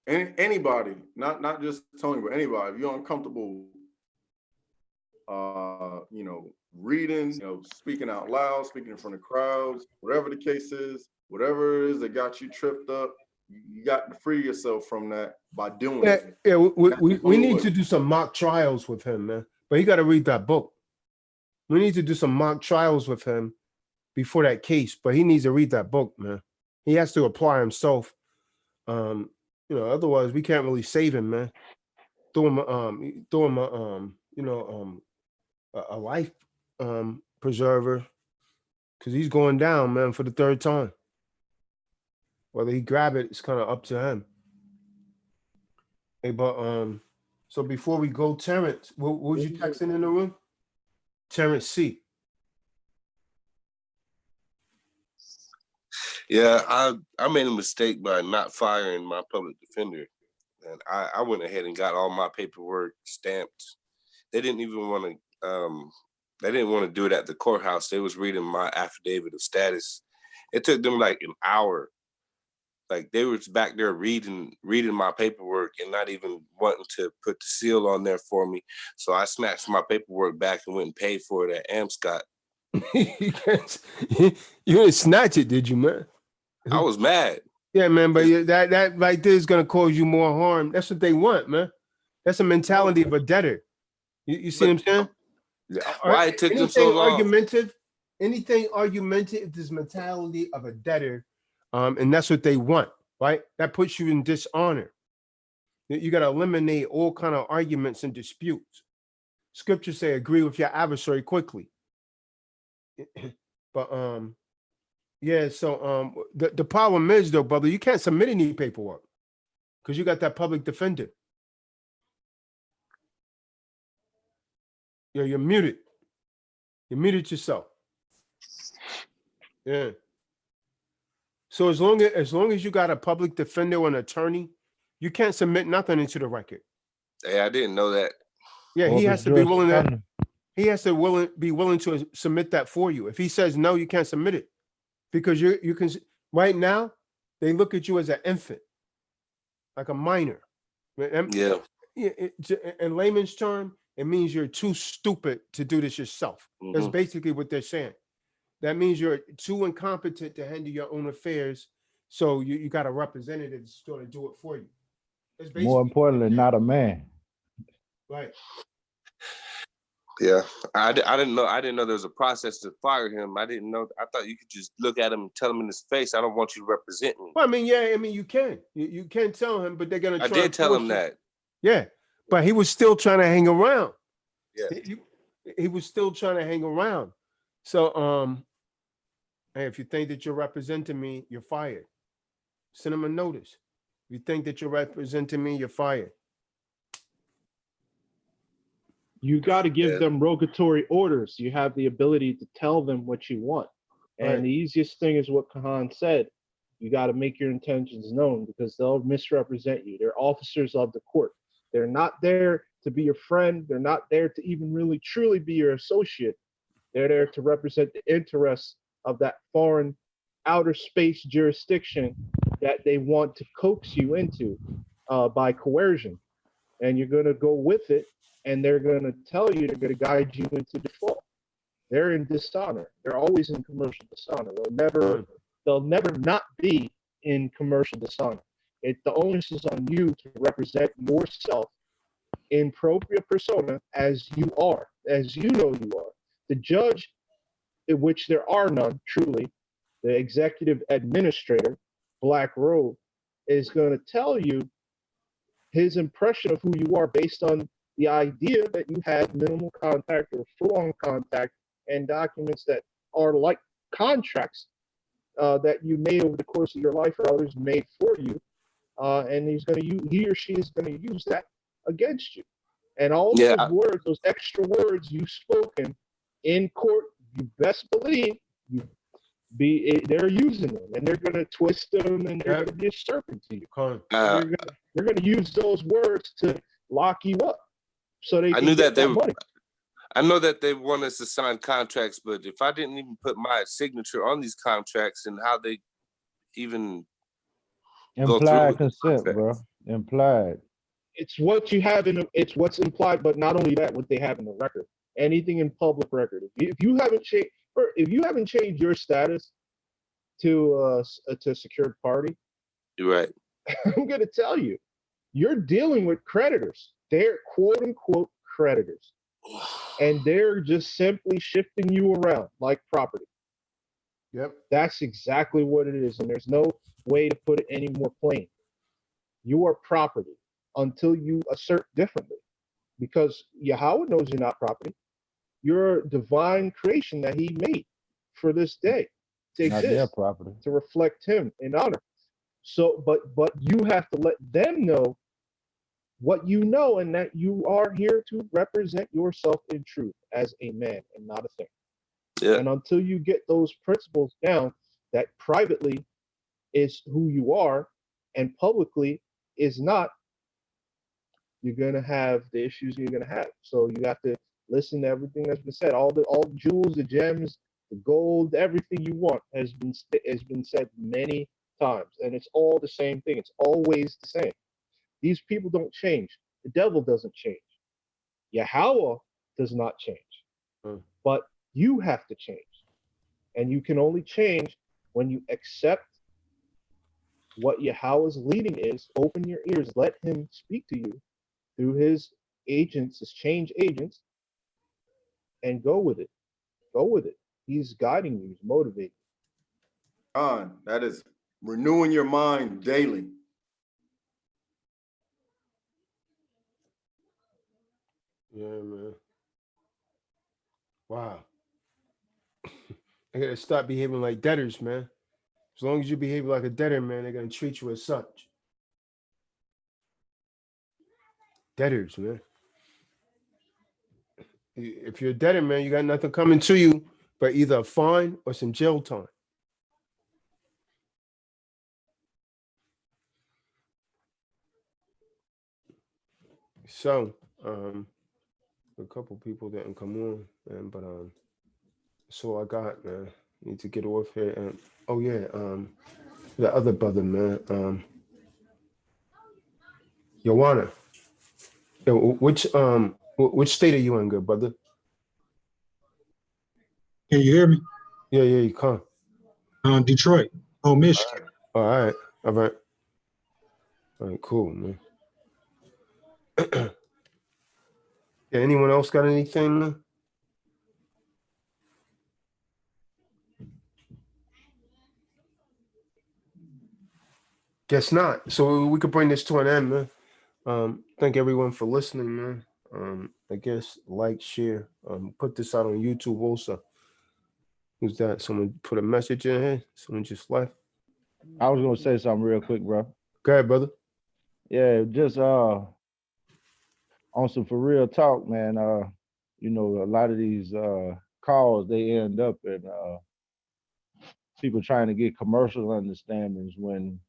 anybody, not just Tony, but anybody, if you're uncomfortable, reading, speaking out loud, speaking in front of crowds, whatever the case is, whatever it is that got you tripped up, you got to free yourself from that by doing it. Yeah, we need to do some mock trials with him, man. But he got to read that book. We need to do some mock trials with him before that case, but he needs to read that book, man. He has to apply himself. Otherwise we can't really save him, man. Throw him a life preserver, because he's going down, man, for the third time. Whether he grab it, it's kind of up to him. Hey, but so before we go, Terrence, what was you texting in the room? Terrence C. Yeah, I made a mistake by not firing my public defender, and I went ahead and got all my paperwork stamped. They didn't even want to. They didn't want to do it at the courthouse. They was reading my affidavit of status. It took them like an hour. Like they was back there reading my paperwork and not even wanting to put the seal on there for me. So I snatched my paperwork back and went and paid for it at Amscott. You didn't snatch it, did you, man? I was mad. Yeah, man, but that right there is gonna cause you more harm. That's what they want, man. That's a mentality of a debtor. You see what I'm saying? Why it took them so long? Anything argumentative, this mentality of a debtor, and that's what they want, right? That puts you in dishonor. You got to eliminate all kind of arguments and disputes. Scriptures say, agree with your adversary quickly. But yeah, so the problem is though, brother, you can't submit any paperwork because you got that public defender. You're muted. You muted yourself. Yeah. So as long as you got a public defender or an attorney, you can't submit nothing into the record. Hey, I didn't know that. Yeah, he has to be willing to. He has to be willing to submit that for you. If he says no, you can't submit it because you can. Right now, they look at you as an infant, like a minor. Yeah. In layman's term, it means you're too stupid to do this yourself. Mm-hmm. That's basically what they're saying. That means you're too incompetent to handle your own affairs. So you got a representative that's going to do it for you. More importantly, not a man. Right. Yeah, I didn't know. I didn't know there was a process to fire him. I didn't know. I thought you could just look at him and tell him in his face, "I don't want you to represent me." Well, I mean, you can. You can tell him, but they're gonna. I did tell him that. Yeah, but he was still trying to hang around. Yeah, he was still trying to hang around. So, hey, if you think that you're representing me, you're fired. Send him a notice. If you think that you're representing me, you're fired. You got to give them rogatory orders. You have the ability to tell them what you want. And the easiest thing is what Kahan said. You got to make your intentions known because they'll misrepresent you. They're officers of the court. They're not there to be your friend. They're not there to even really truly be your associate. They're there to represent the interests of that foreign outer space jurisdiction that they want to coax you into by coercion. And you're going to go with it. And they're going to tell you, they're going to guide you into default. They're in dishonor. They're always in commercial dishonor. They'll never not be in commercial dishonor. The onus is on you to represent yourself in propria persona as you are, as you know you are. The judge, in which there are none, truly, the executive administrator, Black Robe, is going to tell you his impression of who you are based on the idea that you had minimal contact or full-on contact and documents that are like contracts that you made over the course of your life or others made for you. And he or she is going to use that against you. And all those words, those extra words you've spoken in court, you best believe, you they're using them, and they're gonna twist them, and they're gonna be a serpent to you. They're gonna use those words to lock you up, so they I can knew get that they money. I know that they want us to sign contracts, but if I didn't even put my signature on these contracts and how they even go through Implied with the consent, bro. contracts. Implied. It's what you have it's what's implied, but not only that, what they have in the record. Anything in public record. If you haven't changed your status to secured party, You're right. I'm gonna tell you, you're dealing with creditors. They're quote unquote creditors. And they're just simply shifting you around like property. Yep. That's exactly what it is. And there's no way to put it any more plain. You are property until you assert differently. Because Yahweh knows you're not property. You're a divine creation that he made for this day to Not their exist, property. to reflect him in honor. So, but you have to let them know what you know, and that you are here to represent yourself in truth as a man and not a thing. Yeah. And until you get those principles down, that privately is who you are and publicly is not, you're gonna have the issues you're gonna have. So you have to listen to everything that's been said. All the jewels, the gems, the gold, everything you want has been said many times, and it's all the same thing. It's always the same. These people don't change. The devil doesn't change. Yahweh does not change. But you have to change. And you can only change when you accept what Yahweh's leading is. Open your ears. Let him speak to you through his agents, his change agents, and go with it. Go with it. He's guiding you. He's motivating. That is renewing your mind daily. Yeah, man. Wow. I gotta stop behaving like debtors, man. As long as you behave like a debtor, man, they're gonna treat you as such. Debtors, man. If you're a debtor, man, you got nothing coming to you but either a fine or some jail time. So, a couple people didn't come on, man, but that's all I got, man. Need to get off here. And oh yeah, the other brother, man, Joanna. Which state are you in, good brother? Can you hear me? Yeah, you can. Detroit. Oh, Michigan. All right. All right, cool, man. Yeah, anyone else got anything, man? Guess not. So we could bring this to an end, man. Thank everyone for listening, man. I guess like, share, put this out on YouTube also. Who's that? Someone put a message in here? Someone just left? I was gonna say something real quick, bro. Go ahead, brother. Yeah, just on some for real talk, man. You know, a lot of these calls, they end up in people trying to get commercial understandings when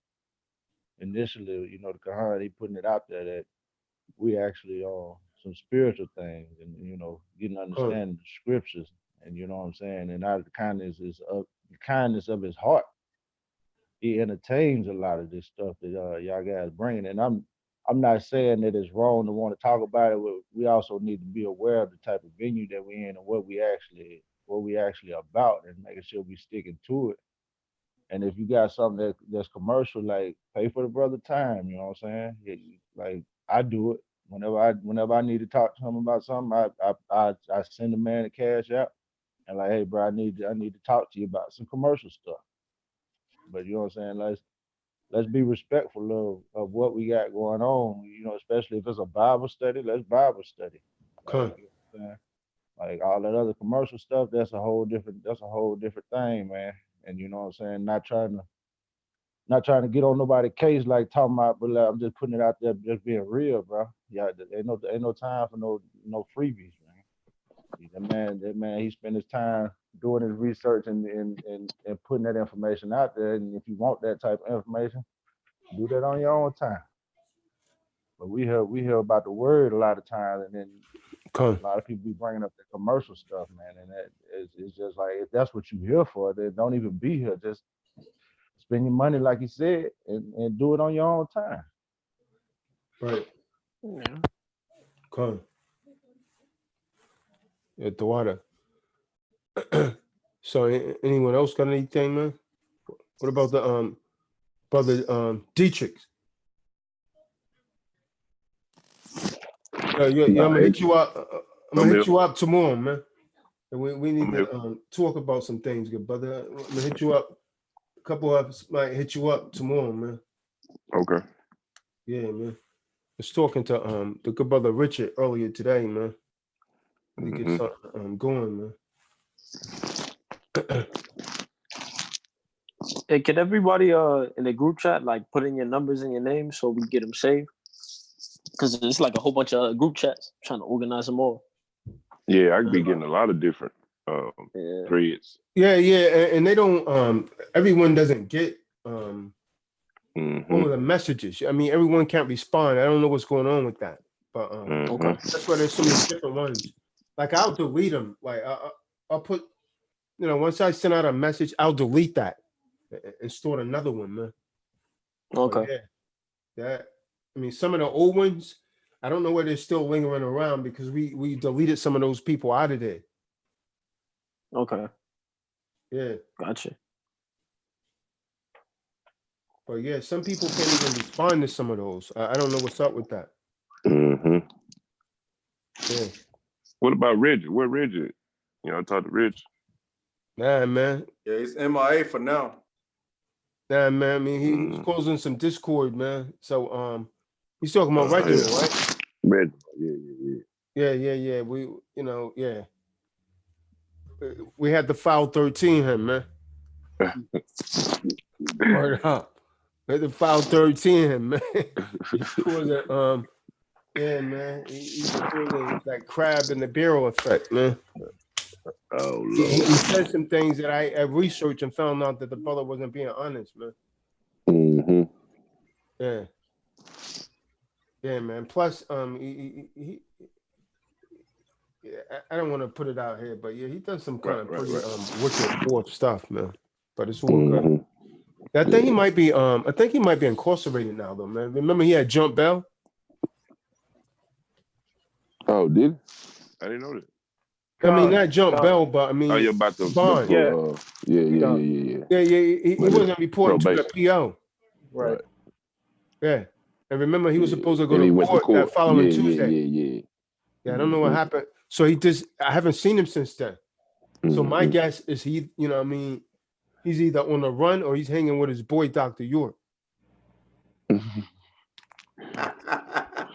initially, you know, the Quran, they putting it out there that we actually are some spiritual things, and you know, getting understanding the scriptures, and you know what I'm saying, and out of the kindness of his heart, he entertains a lot of this stuff that y'all guys bringing. And I'm not saying that it's wrong to want to talk about it. We also need to be aware of the type of venue that we're in and what we actually about, and making sure we sticking to it. And if you got something that's commercial, like pay for the brother time, you know what I'm saying? Like I do it whenever I need to talk to him about something. I send the man a cash out and like, hey, bro, I need to talk to you about some commercial stuff. But you know what I'm saying? Let's be respectful of what we got going on. You know, especially if it's a Bible study, let's Bible study. Like, you know what I'm saying? Like all that other commercial stuff, that's a whole different thing, man. And you know what I'm saying? Not trying to get on nobody's case, like talking about, but like, I'm just putting it out there, just being real, bro. Yeah, ain't no time for no freebies, man. That man, he spent his time doing his research and putting that information out there. And if you want that type of information, do that on your own time. But we hear about the word a lot of times, and then a lot of people be bringing up the commercial stuff, man. And that is just like, if that's what you're here for, then don't even be here. Just spend your money like you said, and do it on your own time. Right. Yeah. Come. At the water. So anyone else got anything, man? What about the brother Dietrich? Yeah, I'm gonna hit you up. I'm gonna hit you up tomorrow, man. And we need to talk about some things, good brother. I'm gonna hit you up. A couple of us might hit you up tomorrow, man. Okay. Yeah, man. I was talking to the good brother Richard earlier today, man. We get something going, man. Hey, can everybody in the group chat like put in your numbers and your names so we get them saved? Because it's like a whole bunch of group chats. I'm trying to organize them all. Yeah, I could be getting a lot of different threads. Yeah, and they don't. Everyone doesn't get all of the messages. I mean, everyone can't respond. I don't know what's going on with that, but Okay. that's why there's so many different ones. Like I'll delete them. Like I'll put, once I send out a message, I'll delete that and store another one, man. Okay. But yeah, I mean, some of the old ones, I don't know where they're still lingering around because we deleted some of those people out of there. Okay. Yeah. Gotcha. But yeah, some people can't even respond to some of those. I don't know what's up with that. Yeah. What about Richard? Where Richard? I talked to Rich. Nah, man. Yeah, he's MIA for now. Nah, man. I mean, he's causing some discord, man. So he's talking about Reginald, right? Reginald, Yeah. We had the foul 13 him, man. Word up. We had the foul 13 him, man. He's causing, yeah, man. He's causing that crab in the barrel effect, man. Oh, Lord. He said some things that I researched and found out that the brother wasn't being honest, man. Yeah. Yeah, man. Plus, he I don't want to put it out here, but yeah, he does some kind of pretty wicked fourth stuff, man. But it's all good. I think he might be incarcerated now, though, man. Remember he had jump bail? Oh, did he? I didn't know that. I mean, not jump bail, but I mean, you're about to bond. Yeah, he wasn't reporting to the PO. Right. Yeah. And remember, he was supposed to go to court that following Tuesday. Yeah, I don't know what happened. So I haven't seen him since then. So my guess is he, he's either on the run or he's hanging with his boy, Dr. York.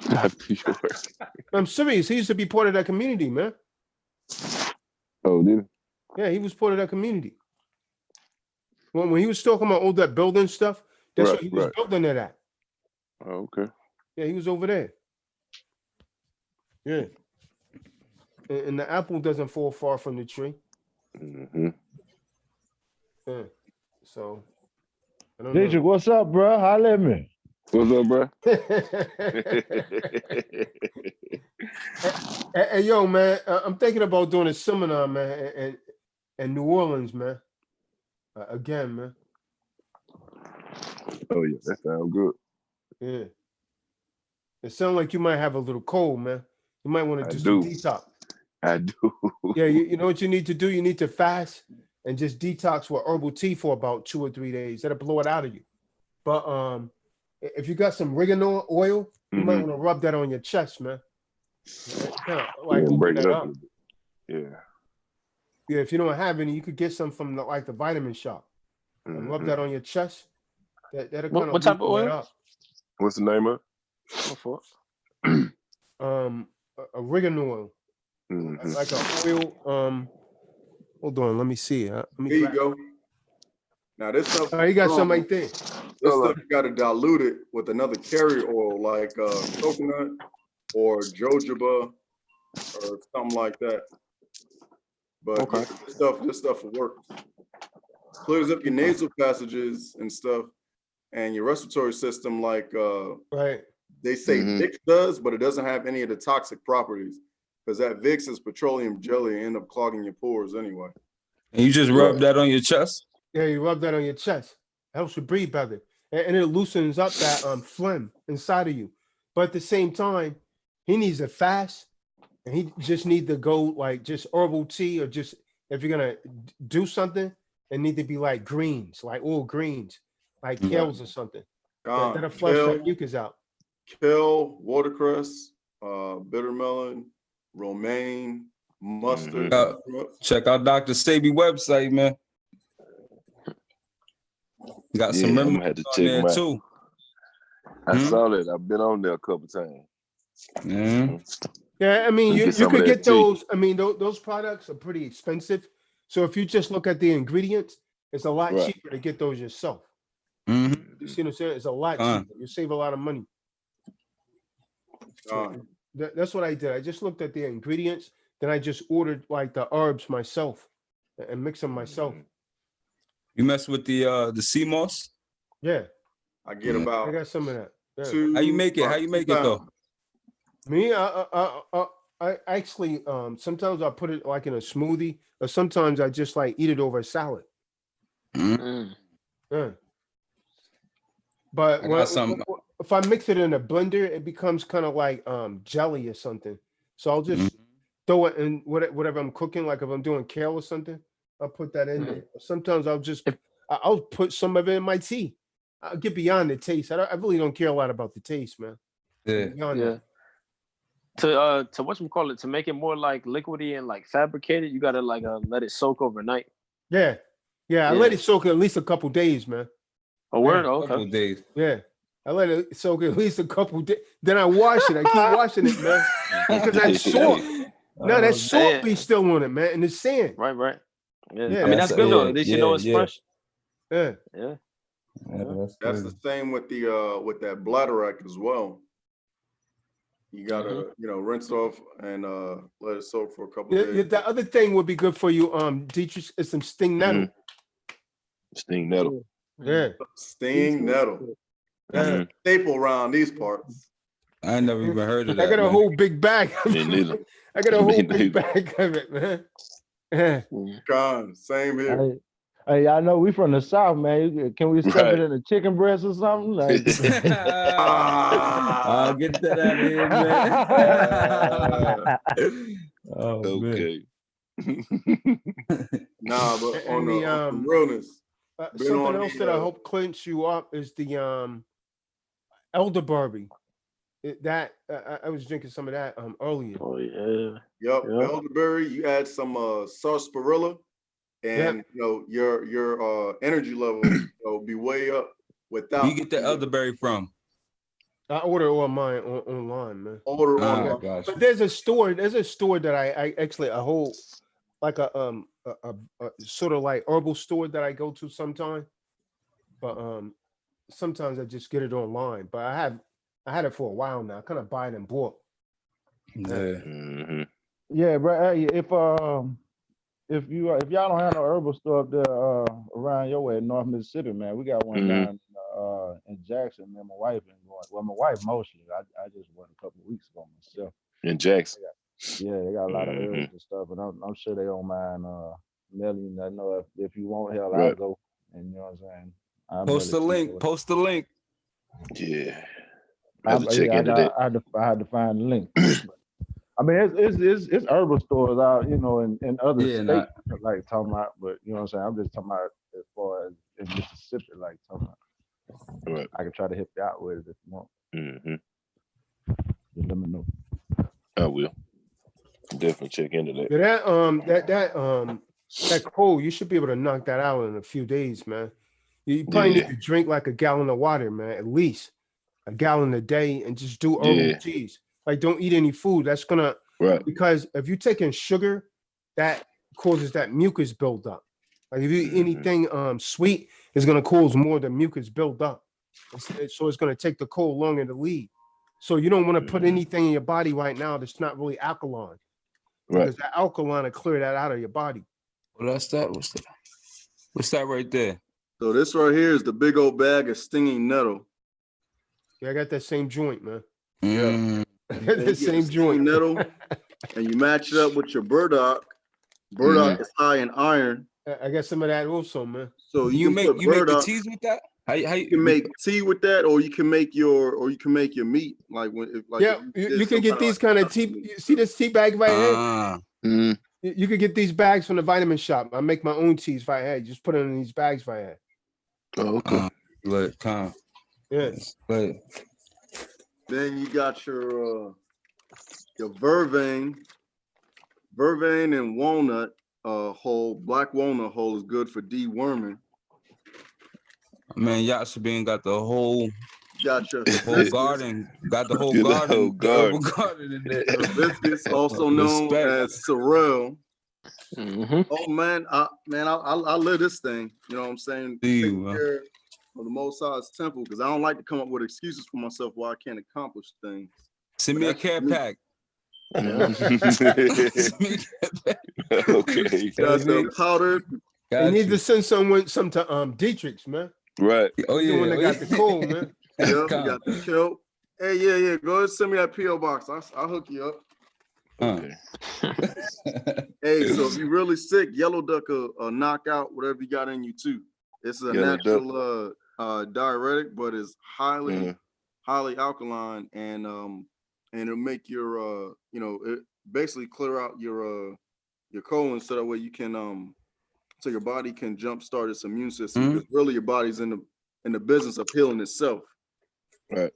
Dr. York. I'm serious. He used to be part of that community, man. Oh, did he? Yeah, he was part of that community. When he was talking about all that building stuff, that's what he was building it at. Oh, okay. Yeah, he was over there. Yeah. And the apple doesn't fall far from the tree. Yeah. So, I don't know. What's up, bro? Holla at me. What's up, bro? Hey, yo, man, I'm thinking about doing a seminar, man, in New Orleans, man. Again, man. Oh, yeah, that sounds good. Yeah. It sounds like you might have a little cold, man. You might want to do some detox. I do. Yeah, you know what you need to do? You need to fast and just detox with herbal tea for about 2 or 3 days. That'll blow it out of you. But if you got some oregano oil, you might want to rub that on your chest, man. Like break it up. Yeah. Yeah, if you don't have any, you could get some from the vitamin shop. And rub that on your chest. That'll kind of what type of oil? up. What's the name of it? Oregano oil. Like an oil. Hold on, let me see. There you go. Now this stuff. You got some right there. This stuff you got to dilute it with another carrier oil like coconut or jojoba or something like that. But Okay. this stuff will work. Clears up your nasal passages and stuff, and your respiratory system, like Right. they say Vicks does, but it doesn't have any of the toxic properties, because that Vicks is petroleum jelly and end up clogging your pores anyway. And you just rub that on your chest? Yeah, you rub that on your chest. Helps you breathe better. And it loosens up that phlegm inside of you. But at the same time, he needs to fast, and he just need to go like just herbal tea, or just if you're gonna do something, it need to be like greens, like all greens, like kales or something. That'll flush that mucus out. Kale, watercress, bitter melon, romaine, mustard. Check out Dr. Sabi website, man. Got some I'm remedies gonna have to on check there them out. too. I saw that. I've been on there a couple times. Yeah, I mean, you some could of that get tea. those. I mean, those products are pretty expensive. So if you just look at the ingredients, it's a lot Right. cheaper to get those yourself. Mm-hmm. You see what I'm saying? It's a lot cheaper. You save a lot of money. That's what I did. I just looked at the ingredients, then I just ordered like the herbs myself and mix them myself. You mess with the sea moss? Yeah, I get about. I got some of that. Yeah. How you make it? How you make it though? Me, I actually sometimes I put it like in a smoothie, or sometimes I just like eat it over a salad. Yeah. But I got something. if I mix it in a blender, it becomes kind of like jelly or something. So I'll just throw it in whatever I'm cooking. Like if I'm doing kale or something, I'll put that in there. Sometimes I'll put some of it in my tea. I'll get beyond the taste. I really don't care a lot about the taste, man. Yeah. To whatchamacallit, to make it more like liquidy and like fabricated, you gotta like let it soak overnight. Yeah. I let it soak at least a couple days, man. Oh, word? Yeah. Okay. Couple days. Yeah. I let it soak at least a couple days. Then I wash it. I keep washing it, man. Because that salt. No, that salt be still on it, man. And the sand. Right. Yeah. Yeah, I mean, that's good though. yeah, At least you know it's fresh. Yeah. That's the same with the with that bladderwrack as well. You gotta, rinse it off and let it soak for a couple days. The other thing would be good for you, Dietrich, is some sting nettle. Sting nettle. Yeah. Sting nettle. That's a staple around these parts. I ain't never even heard of that. I got a whole big bag. Me neither. I got a whole big bag of it, man. Gone. Same here. Hey, I know we from the South, man. Can we stuff it in a chicken breast or something? Like, get that out of here, man. Okay. Nah, but on the realness. Something else that I hope clinch you up is the elderberry. I was drinking some of that earlier. Oh yeah. Yep. Elderberry. You add some sarsaparilla, and your energy level will be way up. Without. Where you get the elderberry from? I order all mine online, man. Order online. But there's a store that I actually a whole like a sort of like herbal store that I go to sometime. But sometimes I just get it online. But I had it for a while now. I kind of buy it in bulk. Yeah. Yeah, bro. Hey, if y'all don't have no herbal store up there around your way in North Mississippi, man, we got one down in Jackson. Me and my wife been going. Well, my wife mostly. I just went a couple of weeks ago myself. In Jackson. Yeah, they got a lot of herbs and stuff, and I'm sure they don't mind mailing. I know if you want, hell, I'll go. And you know what I'm saying. Post the link. Post the link. Yeah. I have to check into that. I had to find the link. I mean, it's herbal stores out, in other states, like talking about. But you know what I'm saying. I'm just talking about as far as in Mississippi, like talking about. Right. I can try to help you out with it if you want. Just let me know. I will. Definitely check into that. Yeah, that cold, you should be able to knock that out in a few days, man. You probably need to drink like a gallon of water, man, at least a gallon a day, and just do herbal teas. Like, don't eat any food. That's gonna because if you're taking sugar, that causes that mucus buildup. Like if you eat anything sweet, it's gonna cause more of the mucus build up. So it's gonna take the cold longer to leave. So you don't want to put anything in your body right now that's not really alkaline. because the alkaline will clear that out of your body. Well, that's that. What's that right there? So this right here is the big old bag of stinging nettle. Yeah, I got that same joint, man. Mm. I got the same joint. Nettle, and you match it up with your burdock. Burdock is high in iron. I got some of that also, man. So You can make put the burdock. teas with that? How You can make tea with that, or you can make your meat. Like when, like yeah, you can get these kind of tea. You see this tea bag right here? You could get these bags from the vitamin shop. I make my own teas if I had. Just put it in these bags if I had. Oh, okay. Look, calm. Yes. But then you got your vervain and walnut hull. Black walnut hull is good for deworming. man, Yashabin got the whole garden. Got the whole garden. The herbal garden in there. Hibiscus, also known as sorrel. Oh man, I live this thing. You know what I'm saying? Take care of the Most High's temple, because I don't like to come up with excuses for myself why I can't accomplish things. Send me a care pack. Okay. Got the powdered. You need to send some to Dietrich's, man. Right. Oh yeah. The one that got the cold, man. Yeah, you got the kelp. Hey, yeah. Go ahead and send me that PO box. I'll hook you up. Okay. Hey, so if you're really sick, yellow duck will knock out whatever you got in you too. It's a natural diuretic, but it's highly alkaline, and it'll make your it basically clear out your colon, so that way you can so your body can jumpstart its immune system. Because really your body's in the business of healing itself. Right.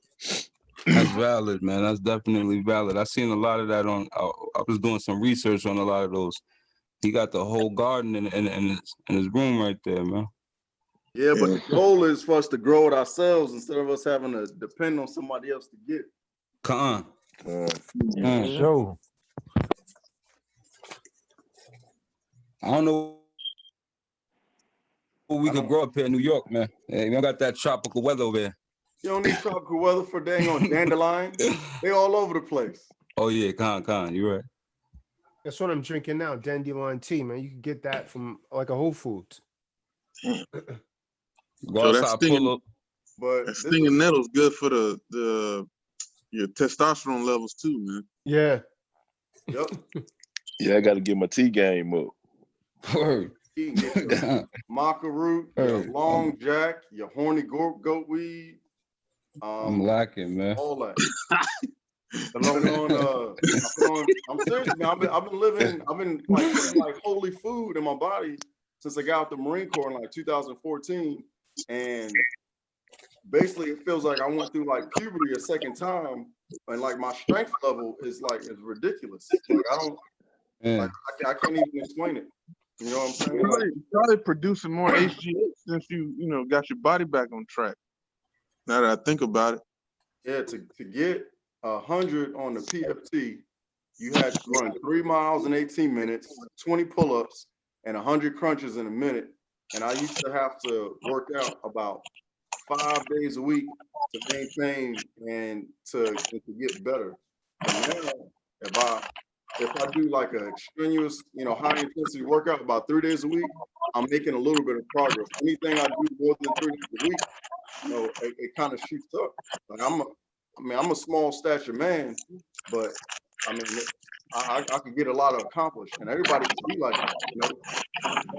That's valid, man. That's definitely valid. I seen a lot of that on. I was doing some research on a lot of those. He got the whole garden in his room right there, man. Yeah, but the goal is for us to grow it ourselves instead of us having to depend on somebody else to get it. Sure. I don't know we could grow up here in New York, man. Hey, we don't got that tropical weather over here. You don't need tropical weather for dang on dandelion. They all over the place. Oh yeah, you're right. That's what I'm drinking now, dandelion tea, man. You can get that from like a Whole Foods. So that stinging nettle's good for your testosterone levels too, man. Yeah. Yep. Yeah, I got to get my tea game up. You can get your maca root, your long jack, your horny goat weed. I'm lacking, man. All that. I'm serious, man. I've been like putting like holy food in my body since I got out the Marine Corps in like 2014, and basically it feels like I went through like puberty a second time, and like my strength level is ridiculous. Like I can't even explain it. You know what I'm saying? You started producing more HGH since you got your body back on track. Now that I think about it. Yeah, to get 100 on the PFT, you had to run 3 miles in 18 minutes, 20 pull-ups, and 100 crunches in a minute. And I used to have to work out about 5 days a week to maintain and to get better. And now, if I do like a strenuous, high intensity workout about 3 days a week, I'm making a little bit of progress. Anything I do more than 3 days a week, it kind of shoots up. Like I'm a small stature man, but I can get a lot accomplished, and everybody can be like that.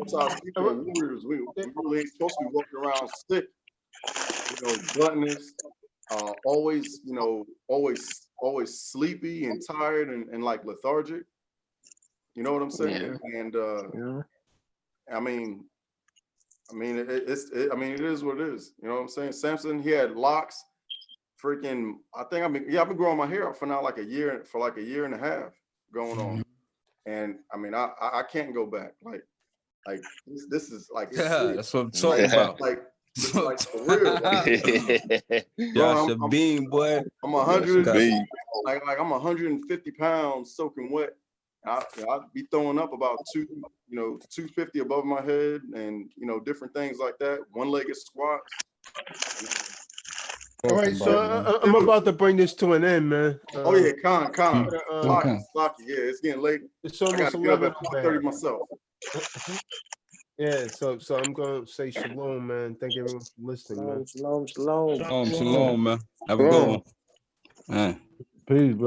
Sometimes people are warriors. We really ain't supposed to be walking around sick, gluttonous, always sleepy and tired and like lethargic. You know what I'm saying? Yeah. And it is what it is. You know what I'm saying? Samson, he had locks. I've been growing my hair out for now like a year and a half going on, and I can't go back. Like this is like that's what I'm talking about. It's like for real. Josh, a beam, boy. I'm 100. Like I'm 150 pounds soaking wet. I'd be throwing up about 250 above my head, and different things like that. One-legged squats. All right, so I'm about to bring this to an end, man. Oh yeah, Con. Okay. Slocky, yeah, it's getting late. It's I almost gotta get up 11 at 4:30 myself. Yeah, so I'm gonna say shalom, man. Thank everyone for listening, man. Shalom, shalom. Shalom, man. Have a good one. Man. Peace, bro.